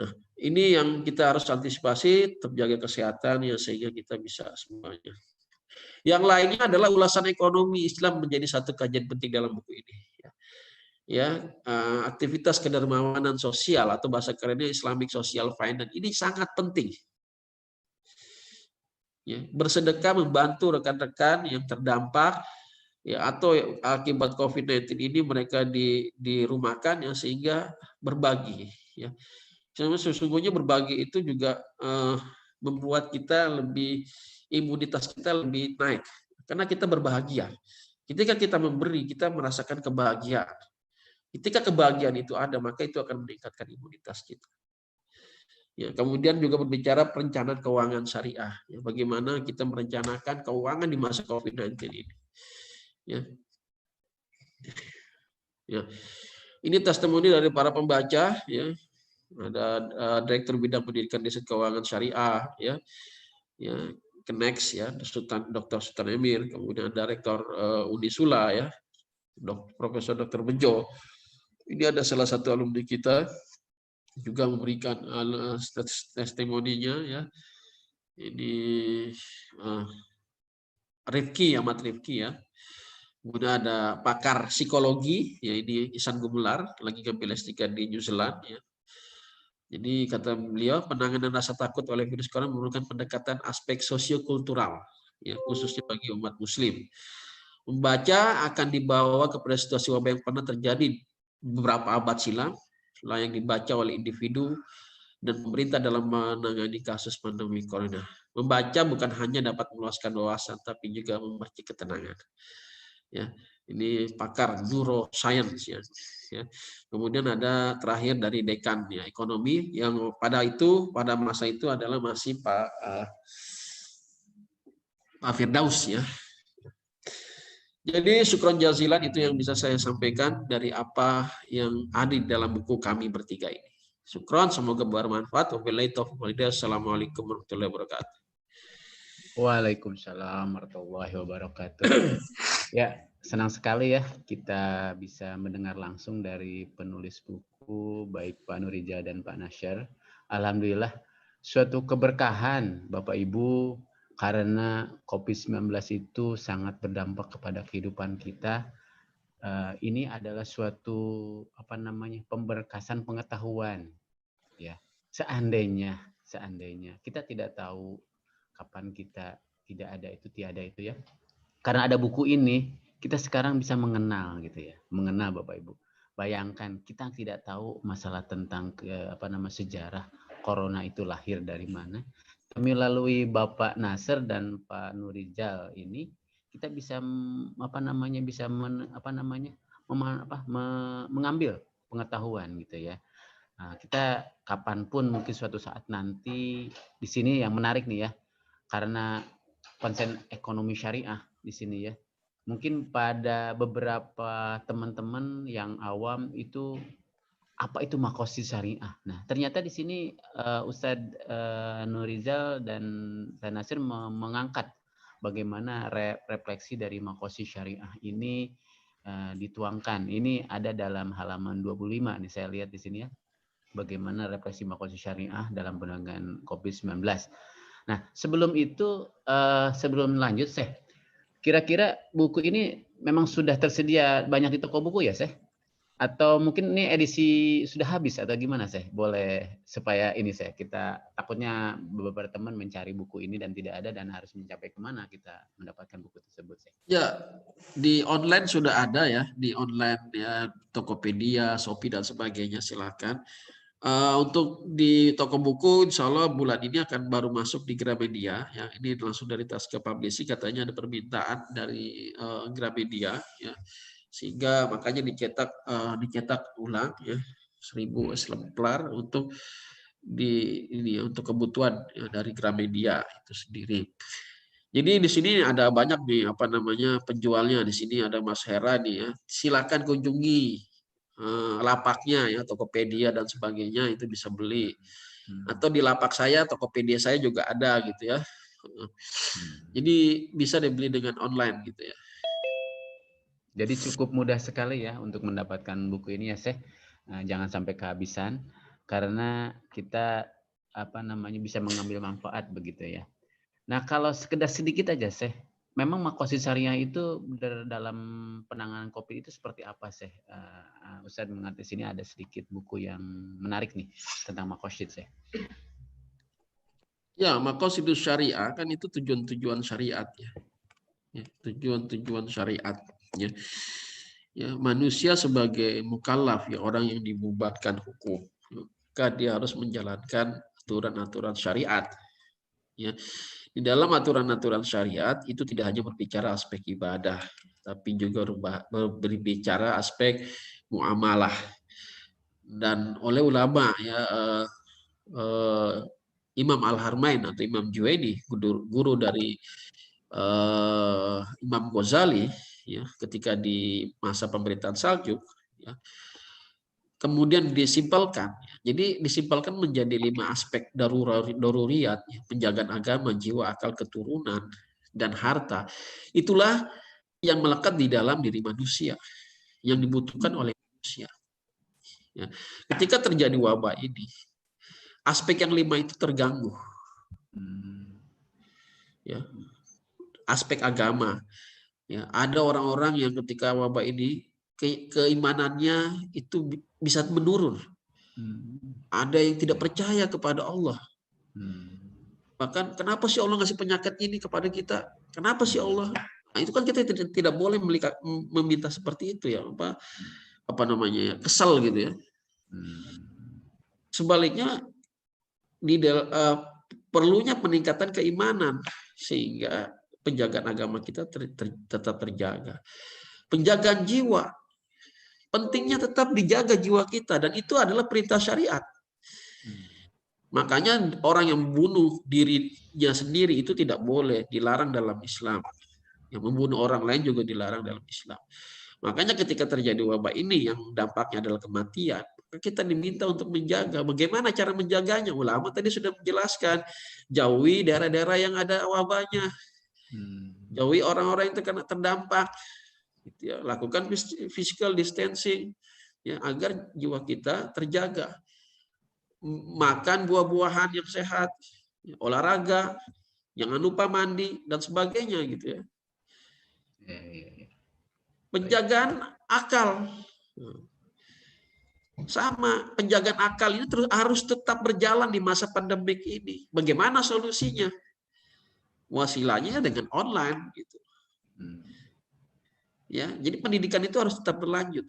Nah, ini yang kita harus antisipasi, tetap jaga kesehatan ya, sehingga kita bisa semuanya. Yang lainnya adalah ulasan ekonomi Islam menjadi satu kajian penting dalam buku ini. Aktivitas kedermawanan sosial atau bahasa kerennya Islamic Social Finance ini sangat penting. Ya, bersedekah membantu rekan-rekan yang terdampak ya, atau akibat COVID-19 ini mereka dirumahkan ya, sehingga berbagi ya. Sesungguhnya berbagi itu juga membuat kita imunitas kita lebih naik karena kita berbahagia. Ketika kita memberi, kita merasakan kebahagiaan. Ketika kebahagiaan itu ada, maka itu akan meningkatkan imunitas kita. Ya, kemudian juga berbicara perencanaan keuangan syariah. Ya, bagaimana kita merencanakan keuangan di masa COVID-19 ini. Ya. Ini testimoni dari para pembaca ya. Ada Direktur Bidang Pendidikan Desa Keuangan Syariah ya. Kenex ya, Dr. Sultan Emir, kemudian ada Rektor Unisula ya. Profesor Dr. Bejo. Ini ada salah satu alumni kita juga memberikan testimoninya ya. Ini Ahmad Rifki ya. Kemudian ada pakar psikologi, ya ini Ihsan Gumelar, lagi ngambil S3 di New Zealand. Ya. Jadi kata beliau, penanganan rasa takut oleh virus corona memerlukan pendekatan aspek sosiokultural, ya, khususnya bagi umat Muslim. Membaca akan dibawa kepada situasi wabah yang pernah terjadi beberapa abad silam, yang dibaca oleh individu dan pemerintah dalam menangani kasus pandemi corona. Membaca bukan hanya dapat meluaskan wawasan, tapi juga memberi ketenangan. Ya, ini pakar neuroscience ya. Kemudian ada terakhir dari dekan ya ekonomi yang pada masa itu adalah masih Pak Firdaus ya. Jadi syukron jazilan itu yang bisa saya sampaikan dari apa yang ada di dalam buku kami bertiga ini. Syukron, semoga bermanfaat. Wabillahi taufiq wal hidayah. Assalamualaikum warahmatullahi wabarakatuh. Waalaikumsalam warahmatullahi wabarakatuh. Ya, senang sekali ya kita bisa mendengar langsung dari penulis buku, baik Pak Nurija dan Pak Nasyar. Alhamdulillah, suatu keberkahan Bapak Ibu, karena COVID-19 itu sangat berdampak kepada kehidupan kita. Ini adalah suatu pemberkasan pengetahuan. Ya, seandainya kita tidak tahu kapan kita tidak ada itu, tiada itu ya. Karena ada buku ini, kita sekarang bisa mengenal gitu ya, mengenal Bapak Ibu. Bayangkan kita tidak tahu masalah tentang sejarah corona itu lahir dari mana. Melalui Bapak Nasr dan Pak Nurijal ini kita bisa mengambil pengetahuan gitu ya. Nah, kita kapanpun mungkin suatu saat nanti di sini yang menarik nih ya, karena konsen ekonomi syariah di sini ya. Mungkin pada beberapa teman-teman yang awam itu apa itu makosid syariah. Nah, ternyata di sini Ustadz Nurizal dan Ustadz Nasir mengangkat bagaimana refleksi dari makosid syariah ini dituangkan. Ini ada dalam halaman 25 nih saya lihat di sini ya. Bagaimana refleksi makosid syariah dalam penanganan COVID-19. Nah, sebelum itu, sebelum lanjut, kira-kira buku ini memang sudah tersedia banyak di toko buku ya, Atau mungkin ini edisi sudah habis atau gimana sih? Boleh supaya ini saya kita takutnya beberapa teman mencari buku ini dan tidak ada dan harus mencapai kemana kita mendapatkan buku tersebut sih? Ya, di online sudah ada ya, di online ya Tokopedia, Shopee dan sebagainya silakan. Untuk di toko buku, insya Allah bulan ini akan baru masuk di Gramedia. Ya, ini langsung dari Tasca Publishing, katanya ada permintaan dari Gramedia. Ya, sehingga makanya dicetak ulang ya 1000 eksemplar untuk untuk kebutuhan ya, dari Gramedia itu sendiri. Jadi di sini ada banyak nih penjualnya. Di sini ada Mas Hera nih ya. Silakan kunjungi lapaknya ya, Tokopedia dan sebagainya, itu bisa beli. Atau di lapak saya, Tokopedia saya juga ada gitu ya. Jadi bisa dibeli dengan online gitu ya. Jadi cukup mudah sekali ya untuk mendapatkan buku ini ya, Syekh. Jangan sampai kehabisan karena kita bisa mengambil manfaat begitu ya. Nah, kalau sekedar sedikit aja, Syekh. Memang Maqasid Syariah itu dalam penanganan kopi itu seperti apa, Syekh? Ustadz mengerti sini ada sedikit buku yang menarik nih tentang Maqasid, Syekh. Ya, Maqasid Syariah kan itu tujuan-tujuan syariat ya. Tujuan-tujuan syariat ya. Ya, manusia sebagai mukallaf ya, orang yang dibubatkan hukum, maka dia harus menjalankan aturan-aturan syariat. Ya. Di dalam aturan-aturan syariat itu tidak hanya berbicara aspek ibadah, tapi juga berbicara aspek muamalah. Dan oleh ulama ya Imam Al-Harmain atau Imam Juwaini, guru dari Imam Ghazali ya, ketika di masa pemerintahan Saljuk ya, kemudian disimpelkan. Jadi disimpelkan menjadi 5 aspek daruriyat, penjagaan agama, jiwa, akal, keturunan, dan harta. Itulah yang melekat di dalam diri manusia, yang dibutuhkan oleh manusia. Ya. Ketika terjadi wabah ini, aspek yang 5 itu terganggu. Ya. Aspek agama. Ya. Ada orang-orang yang ketika wabah ini keimanannya itu bisa menurun. Ada yang tidak percaya kepada Allah. Bahkan kenapa sih Allah ngasih penyakit ini kepada kita? Kenapa sih Allah? Nah, itu kan kita tidak boleh meminta seperti itu ya. Kesal gitu ya. Sebaliknya perlunya peningkatan keimanan sehingga penjagaan agama kita tetap terjaga. Penjagaan jiwa, pentingnya tetap dijaga jiwa kita, dan itu adalah perintah syariat. Makanya orang yang membunuh dirinya sendiri itu tidak boleh, dilarang dalam Islam. Yang membunuh orang lain juga dilarang dalam Islam. Makanya ketika terjadi wabah ini yang dampaknya adalah kematian, kita diminta untuk menjaga. Bagaimana cara menjaganya? Ulama tadi sudah menjelaskan, jauhi daerah-daerah yang ada wabahnya. Jauhi orang-orang yang terkena terdampak. Gitu ya. Lakukan physical distancing ya, agar jiwa kita terjaga. Makan buah-buahan yang sehat, olahraga, jangan lupa mandi dan sebagainya gitu ya. Penjagaan akal. Sama, penjagaan akal ini harus tetap berjalan di masa pandemik ini. Bagaimana solusinya? Wasilahnya dengan online gitu. Ya, jadi pendidikan itu harus tetap berlanjut.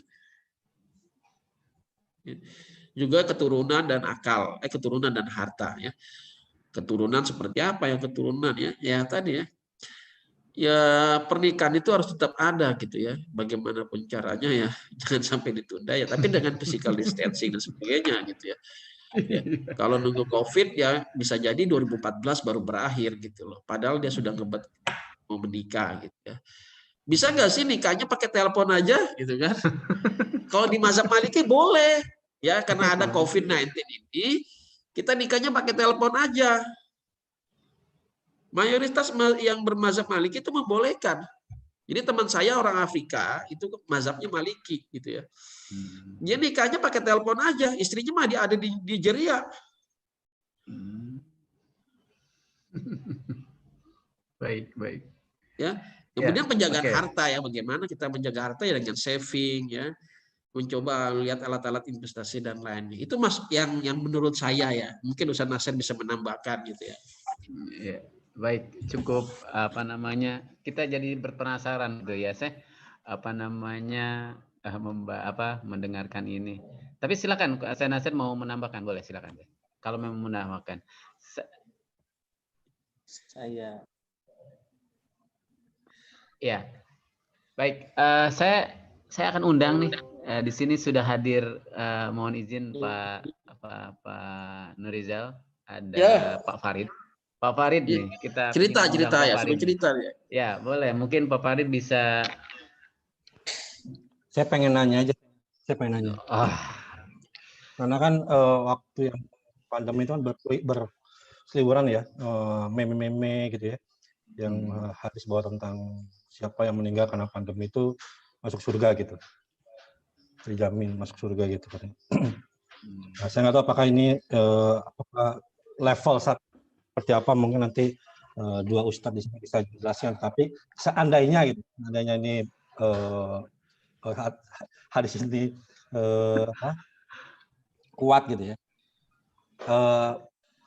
Juga keturunan dan akal, keturunan dan harta ya. Keturunan seperti apa ya keturunan ya? Ya tadi ya. Ya pernikahan itu harus tetap ada gitu ya. Bagaimanapun caranya ya, jangan sampai ditunda ya. Tapi dengan physical distancing dan sebagainya gitu ya. Ya. Kalau nunggu COVID ya bisa jadi 2014 baru berakhir gitu loh. Padahal dia sudah mau menikah gitu ya. Bisa nggak sih nikahnya pakai telepon aja gitu kan? Kalau di mazhab Maliki boleh ya, karena ada COVID-19 ini kita nikahnya pakai telepon aja. Mayoritas yang bermazhab Maliki itu membolehkan. Jadi teman saya orang Afrika itu mazhabnya Maliki gitu ya. Dia nikahnya pakai telepon aja, istrinya mah dia ada di Jeria. Baik. Ya. Kemudian penjagaan harta ya, bagaimana kita menjaga harta ya dengan saving ya. mencoba lihat alat-alat investasi dan lainnya. Itu Mas yang menurut saya ya. Mungkin Ustaz Nasir bisa menambahkan gitu ya. Ya, baik, cukup apa namanya? Kita jadi berpenasaran gitu ya, saya apa namanya mendengarkan ini. Tapi silakan, saya Nasir mau menambahkan, boleh silakan. Kalau memang menambahkan. Saya Ya, baik. Saya akan undang nih. Di sini sudah hadir. Mohon izin Pak Nurizal, ada Ya. Pak Farid. Pak Farid nih, kita Cerita ingin undang Pak ya, Farid sudah cerita ya. Ya, boleh. Mungkin Pak Farid bisa. Saya pengen nanya aja. Karena kan waktu yang pandemi itu kan berseliweran ya, meme-meme gitu ya, yang hadis bahwa tentang siapa yang meninggal karena pandemi itu masuk surga gitu, dijamin masuk surga gitu katanya. Nah, saya nggak tahu apakah ini apakah level seperti apa, mungkin nanti dua ustadz di sini bisa jelaskan. Tapi seandainya gitu, seandainya ini hadis ini kuat gitu ya.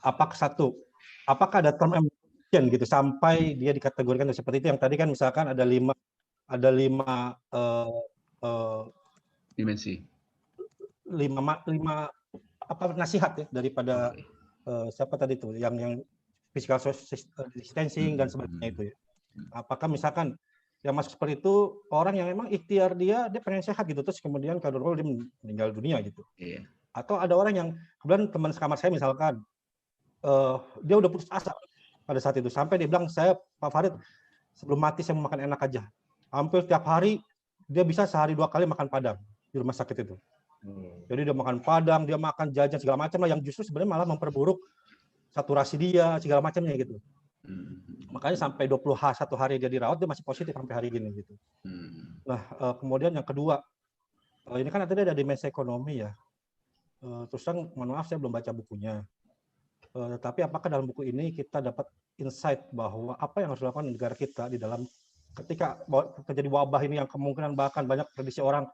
Apakah ada term emission gitu sampai dia dikategorikan seperti itu, yang tadi kan misalkan ada lima dimensi, lima nasihat ya daripada siapa tadi itu yang physical distancing dan sebagainya itu ya. Apakah misalkan yang masuk seperti itu orang yang memang ikhtiar dia pengen sehat gitu, terus kemudian kadang-kadang dia meninggal dunia gitu. Iya. Atau ada orang yang kemudian teman sekamar saya misalkan dia udah putus asa pada saat itu, sampai dia bilang, saya Pak Farid sebelum mati saya mau makan enak aja. Hampir tiap hari dia bisa sehari 2 kali makan padang di rumah sakit itu. Jadi dia makan padang, dia makan jajan segala macam lah, yang justru sebenarnya malah memperburuk saturasi dia segala macamnya gitu. Makanya sampai 21 hari dia dirawat, dia masih positif sampai hari ini gitu. Nah, kemudian yang kedua, ini kan tadi ada dimensi ekonomi ya. Terus terang, mohon maaf saya belum baca bukunya. Tapi apakah dalam buku ini kita dapat insight bahwa apa yang harus dilakukan di negara kita di dalam ketika terjadi wabah ini, yang kemungkinan bahkan banyak prediksi orang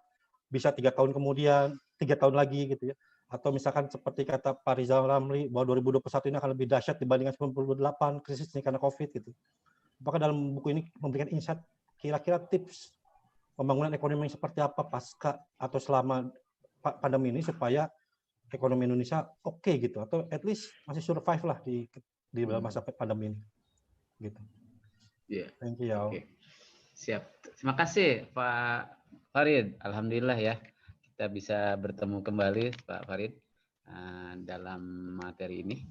bisa 3 tahun kemudian, 3 tahun lagi gitu ya. Atau misalkan seperti kata Pak Rizal Ramli bahwa 2021 ini akan lebih dahsyat dibandingkan 1998 krisis ini karena COVID gitu. Apakah dalam buku ini memberikan insight kira-kira tips pembangunan ekonomi seperti apa pasca atau selama pandemi ini supaya ekonomi Indonesia oke gitu, atau at least masih survive lah di dalam masa pandemi ini gitu. Yeah. Thank you. Okay. Siap. Terima kasih Pak Farid. Alhamdulillah ya kita bisa bertemu kembali Pak Farid dalam materi ini.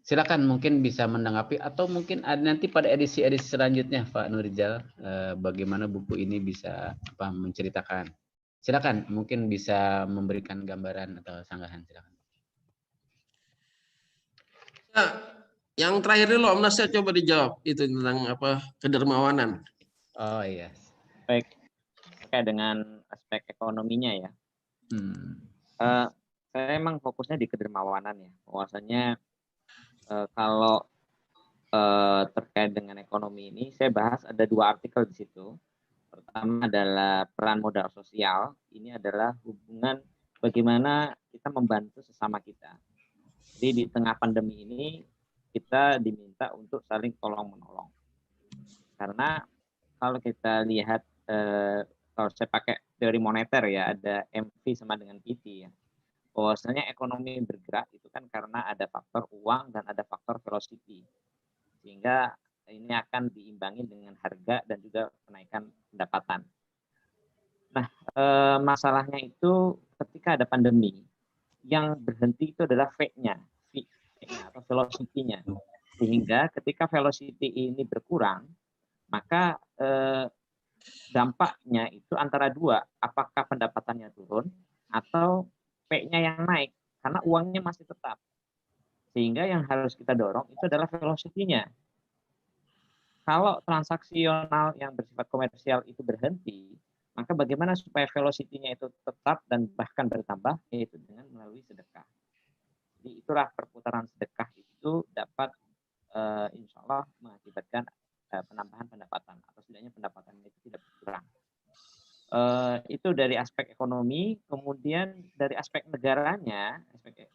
Silakan mungkin bisa menanggapi, atau mungkin ada nanti pada edisi-edisi selanjutnya Pak Nurizal, bagaimana buku ini bisa menceritakan. Silakan, mungkin bisa memberikan gambaran atau sanggahan, silakan. Ya, yang terakhir dulu Om Nasir coba dijawab itu tentang kedermawanan. Oh iya. Baik, terkait dengan aspek ekonominya ya. Saya emang fokusnya di kedermawanan ya. Bahwasanya kalau terkait dengan ekonomi ini, saya bahas ada 2 artikel di situ. Pertama adalah peran modal sosial. Ini adalah hubungan bagaimana kita membantu sesama kita. Jadi di tengah pandemi ini kita diminta untuk saling tolong-menolong. Karena kalau kita lihat, kalau saya pakai teori moneter ya, ada MV sama dengan PT ya. Bahwasanya ekonomi bergerak itu kan karena ada faktor uang dan ada faktor velocity. Sehingga ini akan diimbangi dengan harga dan juga kenaikan pendapatan. Nah, masalahnya itu ketika ada pandemi, yang berhenti itu adalah V-nya atau velocity-nya. Sehingga ketika velocity ini berkurang, maka dampaknya itu antara 2, apakah pendapatannya turun atau P-nya yang naik, karena uangnya masih tetap. Sehingga yang harus kita dorong itu adalah velocity-nya. Kalau transaksional yang bersifat komersial itu berhenti, maka bagaimana supaya velocity-nya itu tetap dan bahkan bertambah, yaitu dengan melalui sedekah. Jadi itulah perputaran sedekah itu dapat insya Allah mengakibatkan penambahan pendapatan, atau setidaknya pendapatannya itu tidak berkurang. Itu dari aspek ekonomi, kemudian dari aspek negaranya, aspek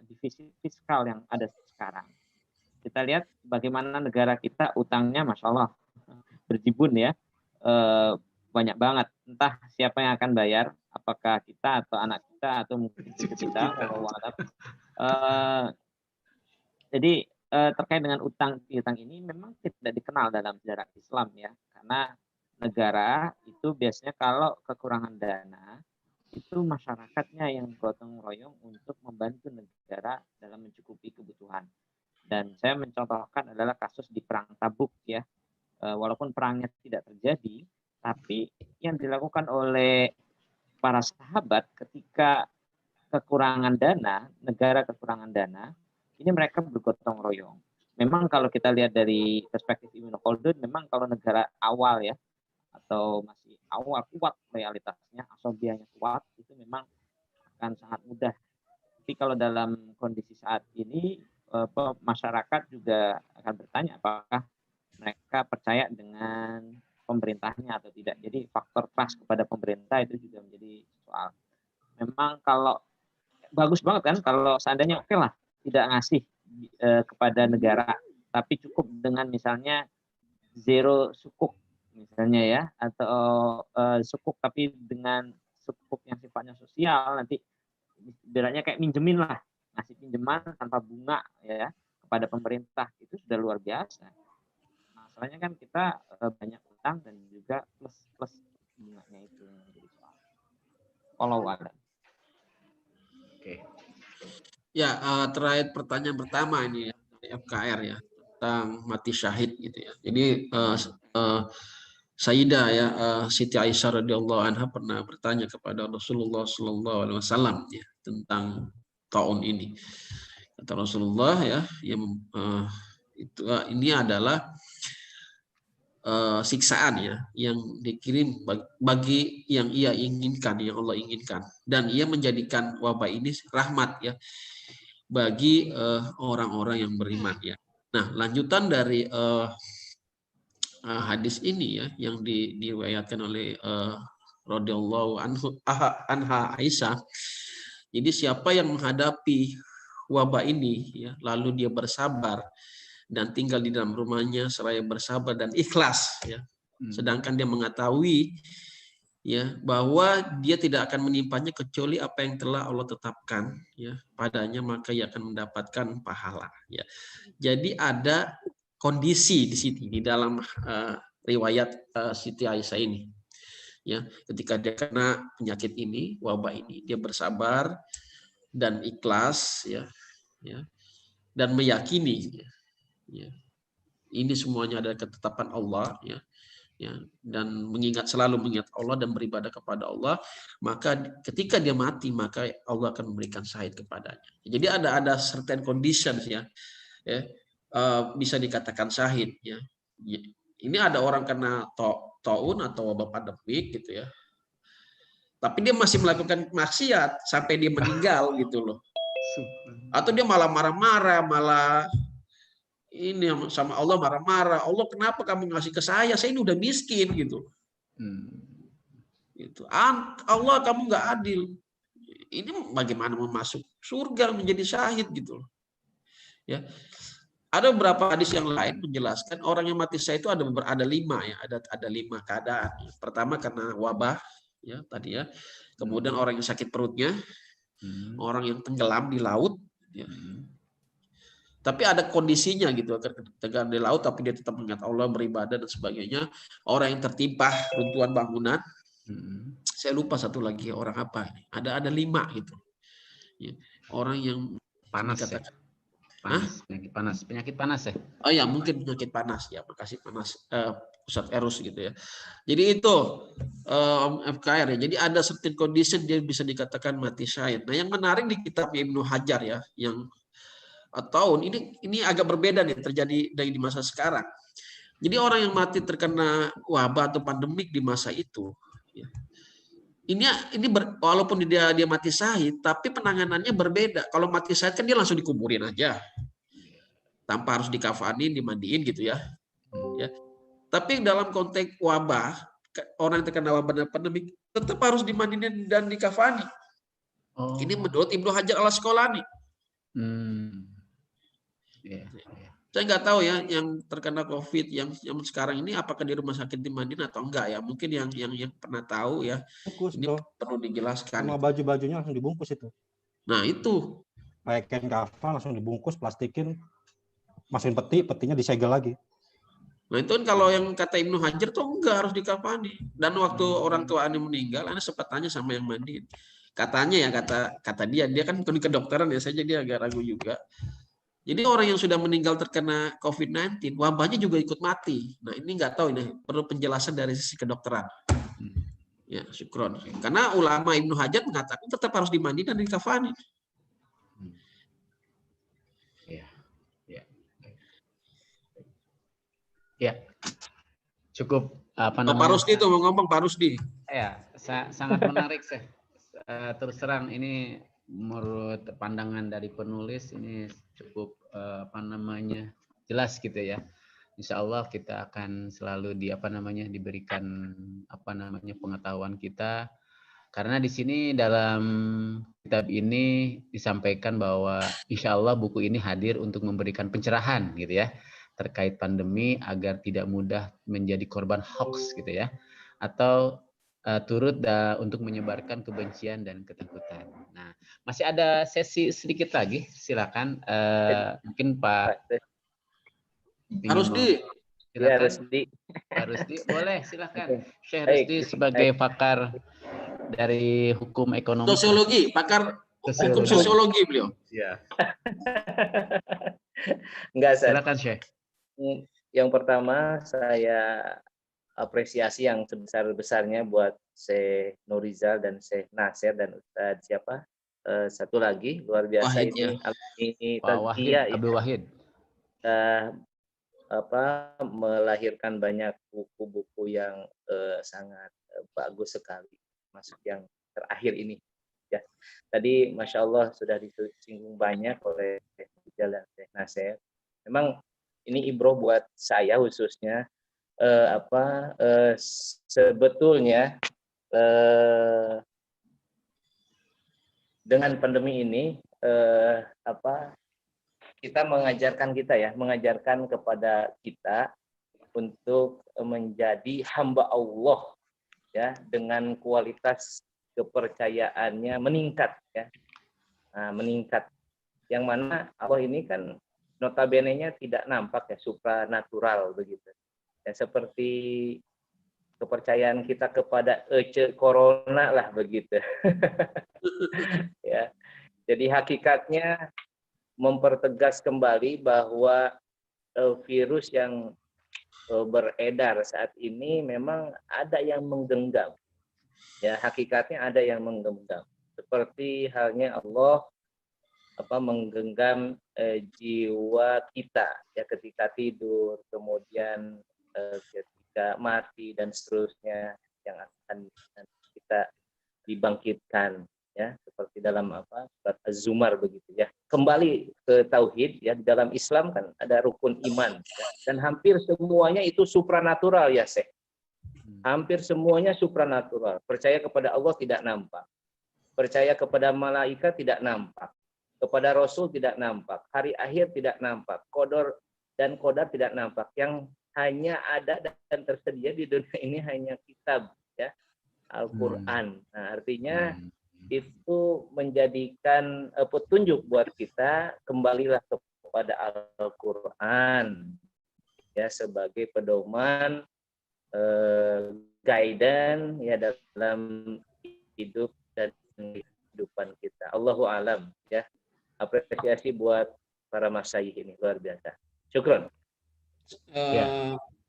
divisi fiskal yang ada sekarang. Kita lihat bagaimana negara kita utangnya, masya Allah, berjibun ya, banyak banget. Entah siapa yang akan bayar, apakah kita atau anak kita atau mungkin cucu kita. Jadi terkait dengan utang piutang ini memang tidak dikenal dalam sejarah Islam ya, karena negara itu biasanya kalau kekurangan dana itu masyarakatnya yang gotong royong untuk membantu negara dalam mencukupi kebutuhan. Dan saya mencontohkan adalah kasus di Perang Tabuk ya. Walaupun perangnya tidak terjadi, tapi yang dilakukan oleh para sahabat ketika kekurangan dana, negara kekurangan dana, ini mereka bergotong royong. Memang kalau kita lihat dari perspektif Ibnu Khaldun, memang kalau negara awal ya, atau masih awal kuat loyalitasnya, asobianya kuat, itu memang akan sangat mudah. Tapi kalau dalam kondisi saat ini, masyarakat juga akan bertanya apakah mereka percaya dengan pemerintahnya atau tidak. Jadi faktor trust kepada pemerintah itu juga menjadi soal. Memang kalau bagus banget kan kalau seandainya oke lah tidak ngasih kepada negara, tapi cukup dengan misalnya zero sukuk misalnya ya, atau sukuk tapi dengan sukuk yang sifatnya sosial, nanti ibaratnya kayak minjemin lah, ngasih pinjaman tanpa bunga ya kepada pemerintah, itu sudah luar biasa. Masalahnya kan kita banyak utang dan juga plus bunganya itu yang menjadi soal. Kalau ada. Oke. Ya, terkait pertanyaan pertama ini ya, FKR ya, tentang mati syahid gitu ya. Jadi Sayyidah ya, Siti Aisyah radhiyallahu anha pernah bertanya kepada Rasulullah sallallahu alaihi wasallam ya tentang taun ini. Kata Rasulullah ya, ini adalah siksaan ya yang dikirim bagi yang ia inginkan, yang Allah inginkan, dan ia menjadikan wabah ini rahmat ya bagi orang-orang yang beriman ya. Nah, lanjutan dari hadis ini ya yang diriwayatkan oleh radhiyallahu anha Aisyah. Jadi siapa yang menghadapi wabah ini ya lalu dia bersabar dan tinggal di dalam rumahnya seraya bersabar dan ikhlas ya. Sedangkan dia mengetahui ya bahwa dia tidak akan menimpanya kecuali apa yang telah Allah tetapkan ya padanya, maka ia akan mendapatkan pahala ya. Jadi ada kondisi di sini di dalam riwayat Siti Aisyah ini ya, ketika dia kena penyakit ini, wabah ini, dia bersabar dan ikhlas ya dan meyakini ya ini semuanya adalah ketetapan Allah ya dan selalu mengingat Allah dan beribadah kepada Allah, maka ketika dia mati maka Allah akan memberikan syahid kepadanya. Jadi ada certain conditions ya bisa dikatakan syahid ya. Ini ada orang kena taun atau wabah pandemik gitu ya, tapi dia masih melakukan maksiat sampai dia meninggal gitu loh, atau dia malah marah-marah, malah ini sama Allah marah-marah, Allah kenapa kamu ngasih ke saya ini udah miskin gitu. Gitu. Allah kamu nggak adil, ini bagaimana mau masuk surga menjadi syahid gitu loh ya. Ada beberapa hadis yang lain menjelaskan orang yang mati syahid itu ada 5 ya, ada 5 keadaan. Pertama karena wabah ya tadi ya, kemudian orang yang sakit perutnya, orang yang tenggelam di laut ya. Tapi ada kondisinya gitu, tenggelam di laut tapi dia tetap mengingat Allah, beribadah dan sebagainya. Orang yang tertimpa runtuhan bangunan, saya lupa satu lagi orang apa ini. Ada 5 gitu ya. Orang yang panas dikatakan, penyakit panas ya. Oh ya, mungkin penyakit panas ya, makasih panas Ustadz Erus gitu ya. Jadi itu FKR ya. Jadi ada certain condition dia bisa dikatakan mati syahid. Nah, yang menarik di kitab Ibnu Hajar ya, yang tahun ini agak berbeda nih terjadi dari di masa sekarang. Jadi orang yang mati terkena wabah atau pandemik di masa itu ya, ini walaupun dia mati syahid, tapi penanganannya berbeda. Kalau mati syahid kan dia langsung dikuburin aja, tanpa harus dikafanin, dimandiin gitu ya. Tapi dalam konteks wabah, orang yang terkena wabah pandemi tetap harus dimandiin dan dikafani. Oh. Ini menurut Ibnu Hajar al-Asqalani. Yeah. Saya nggak tahu ya yang terkena COVID yang sekarang ini apakah di rumah sakit dimandiin atau enggak ya. Mungkin yang pernah tahu ya. Bungkus, ini bro. perlu dijelaskan. Semua baju-bajunya langsung dibungkus itu. Nah itu. Kayak kain kafan langsung dibungkus, plastikin, masukin petinya disegel lagi. Nah itu kan kalau yang kata Ibnu Hajar tuh enggak harus dikafani. Dan waktu orang tua Ani meninggal, Ani sempat tanya sama yang mandiin. Katanya ya kata dia kan bukan kedokteran ya, saya jadi agak ragu juga. Jadi orang yang sudah meninggal terkena COVID-19, wabahnya juga ikut mati. Nah ini nggak tahu, ini perlu penjelasan dari sisi kedokteran. Ya, syukron. Karena ulama Ibnu Hajar mengatakan tetap harus dimandi dan dikafani. Ya, cukup apa namanya? Pak Rusdi itu mau ngomong, Pak Rusdi. Ya, sangat menarik sih. Terus terang ini menurut pandangan dari penulis ini cukup jelas gitu ya. Insya Allah kita akan selalu diberikan pengetahuan kita, karena di sini dalam kitab ini disampaikan bahwa insya Allah buku ini hadir untuk memberikan pencerahan gitu ya terkait pandemi agar tidak mudah menjadi korban hoax gitu ya, atau turut untuk menyebarkan kebencian dan ketakutan. Nah, masih ada sesi sedikit lagi, silakan. Mungkin Pak Rusdi. Ya, Rusdi. Pak Rusdi, boleh silakan. Syekh Rusdi sebagai pakar dari hukum ekonomi. Sosiologi, pakar hukum sosiologi beliau. Ya. Enggak, silakan Syekh. Yang pertama saya apresiasi yang sebesar-besarnya buat Syekh Nurizal dan Syekh Nasir dan Ustadz satu lagi luar biasa Wahid, ini Wahid, Abdul Wahid. Melahirkan banyak buku-buku yang sangat bagus sekali, masuk yang terakhir ini ya. Tadi Masya Allah sudah disinggung banyak oleh Syekh Nurizal dan Syekh Nasir. Memang ini ibroh buat saya khususnya. Sebetulnya dengan pandemi ini kita mengajarkan kepada kita untuk menjadi hamba Allah ya, dengan kualitas kepercayaannya meningkat ya. Meningkat, yang mana Allah ini kan notabene-nya tidak nampak ya, supranatural begitu. Ya, seperti kepercayaan kita kepada corona lah begitu. Ya. Jadi hakikatnya mempertegas kembali bahwa virus yang beredar saat ini memang ada yang menggenggam. Ya, hakikatnya ada yang menggenggam. Seperti halnya Allah menggenggam jiwa kita ya ketika tidur, kemudian ketika mati dan seterusnya yang akan kita dibangkitkan ya, seperti dalam surat Az-Zumar begitu ya. Kembali ke tauhid ya, di dalam Islam kan ada rukun iman ya, dan hampir semuanya itu supranatural ya, Syekh. Hampir semuanya supranatural. Percaya kepada Allah tidak nampak. Percaya kepada malaikat tidak nampak. Kepada Rasul tidak nampak, hari akhir tidak nampak, qadar dan qadar tidak nampak. Yang hanya ada dan tersedia di dunia ini hanya kitab ya, Al-Qur'an. Nah, artinya itu menjadikan petunjuk buat kita, kembalilah kepada Al-Qur'an ya sebagai pedoman guidance ya dalam hidup dan kehidupan kita. Allahu alam ya. Apresiasi buat para masyayikh ini luar biasa. Syukron.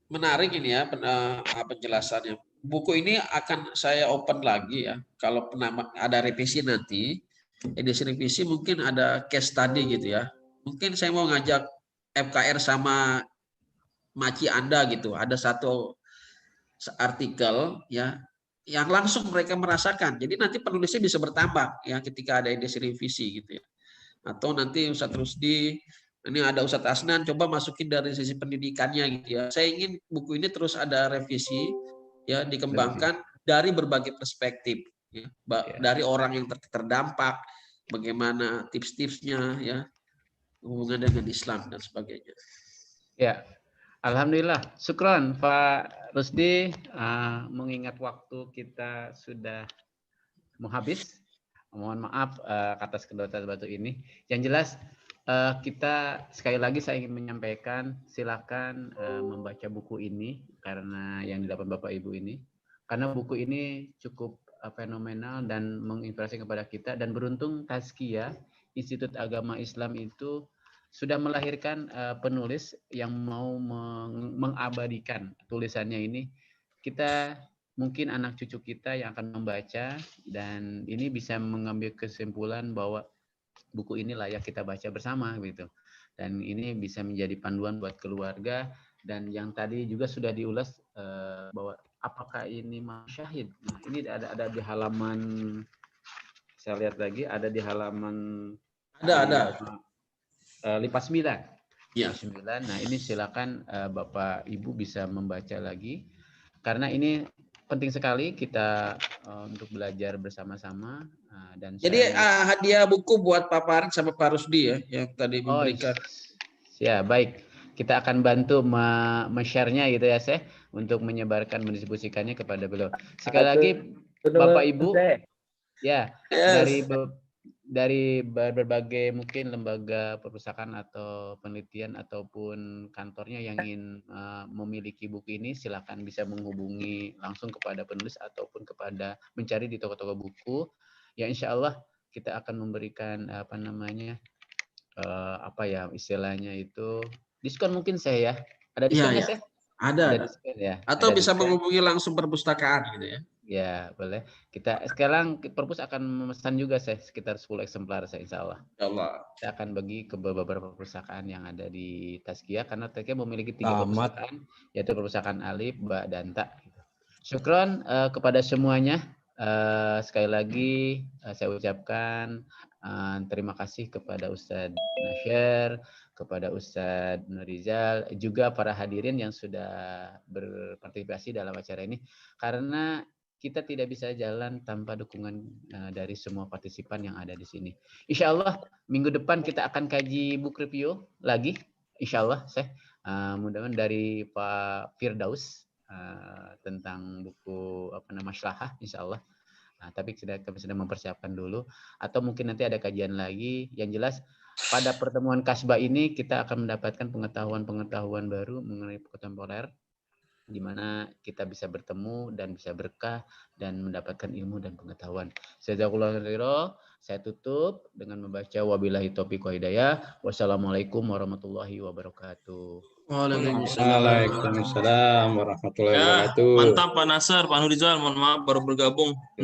Menarik ini ya penjelasannya. Buku ini akan saya open lagi ya. Kalau ada revisi nanti, edisi revisi mungkin ada case study gitu ya. Mungkin saya mau ngajak FKR sama Maci Anda gitu. Ada satu artikel ya yang langsung mereka merasakan. Jadi nanti penulisnya bisa bertambah ya ketika ada edisi revisi gitu ya. Atau nanti Ustadz Rusdi, ini ada Ustadz Asnan, coba masukin dari sisi pendidikannya gitu ya. Saya ingin buku ini terus ada revisi ya dikembangkan dari berbagai perspektif, ya. Dari orang yang terdampak, bagaimana tips-tipsnya, ya, hubungan dengan Islam dan sebagainya. Ya, alhamdulillah. Syukron Pak Rusdi. Mengingat waktu kita sudah mau habis, mohon maaf atas kedua batu ini. Yang jelas kita sekali lagi saya ingin menyampaikan, silakan membaca buku ini karena yang didapat Bapak Ibu ini, karena buku ini cukup fenomenal dan menginspirasi kepada kita, dan beruntung Tazkiyah Institut Agama Islam itu sudah melahirkan penulis yang mau mengabadikan tulisannya ini. Kita mungkin anak cucu kita yang akan membaca, dan ini bisa mengambil kesimpulan bahwa buku ini layak kita baca bersama gitu. Dan ini bisa menjadi panduan buat keluarga. Dan yang tadi juga sudah diulas bahwa apakah ini syahid. Nah, ini ada di halaman, saya lihat lagi, ada di halaman Ada. Lipas 9. Ya. 9. Nah, ini silakan Bapak Ibu bisa membaca lagi. Karena ini penting sekali kita untuk belajar bersama-sama. Dan jadi hadiah buku buat Pak Farid sama Pak Rusdi ya, yang tadi memberikan. Ya, baik. Kita akan bantu men-share-nya gitu ya, Syekh, untuk menyebarkan, mendistribusikannya kepada beliau. Sekali lagi, Bapak Ibu, ya, dari berbagai mungkin lembaga perpustakaan atau penelitian ataupun kantornya yang ingin memiliki buku ini, silakan bisa menghubungi langsung kepada penulis ataupun kepada mencari di toko-toko buku. Ya, insya Allah kita akan memberikan istilahnya itu diskon mungkin saya ya. Ada diskon ya, Syekh? Ada. Diskon, ya. Atau ada bisa diskon. menghubungi langsung perpustakaan gitu ya. Ya, boleh. Kita sekarang Perpus akan memesan juga saya sekitar 10 eksemplar saya, insya Allah. Kita akan bagi ke beberapa perpustakaan yang ada di Tazkiyah, karena Tazkiyah memiliki 3 perpustakaan, yaitu perpustakaan Alif, Ba, dan Ta. Syukron kepada semuanya. Sekali lagi saya ucapkan terima kasih kepada Ustadz Nasir, kepada Ustadz Nurizal, juga para hadirin yang sudah berpartisipasi dalam acara ini, karena kita tidak bisa jalan tanpa dukungan dari semua partisipan yang ada di sini. Insya Allah minggu depan kita akan kaji book review lagi, insya Allah. Mudah-mudahan dari Pak Firdaus tentang buku Maslahah, insya Allah. Tapi kami sedang mempersiapkan dulu, atau mungkin nanti ada kajian lagi. Yang jelas pada pertemuan Kasbah ini kita akan mendapatkan pengetahuan baru mengenai kontemporer, di mana kita bisa bertemu dan bisa berkah dan mendapatkan ilmu dan pengetahuan. Jazakallahu khairan. Saya tutup dengan membaca wabillahi taufiq wa hidayah. Wassalamualaikum warahmatullahi wabarakatuh. Waalaikumsalam warahmatullahi wabarakatuh. Mantap Pak Nasir, Pak Nurizal, mohon maaf baru bergabung.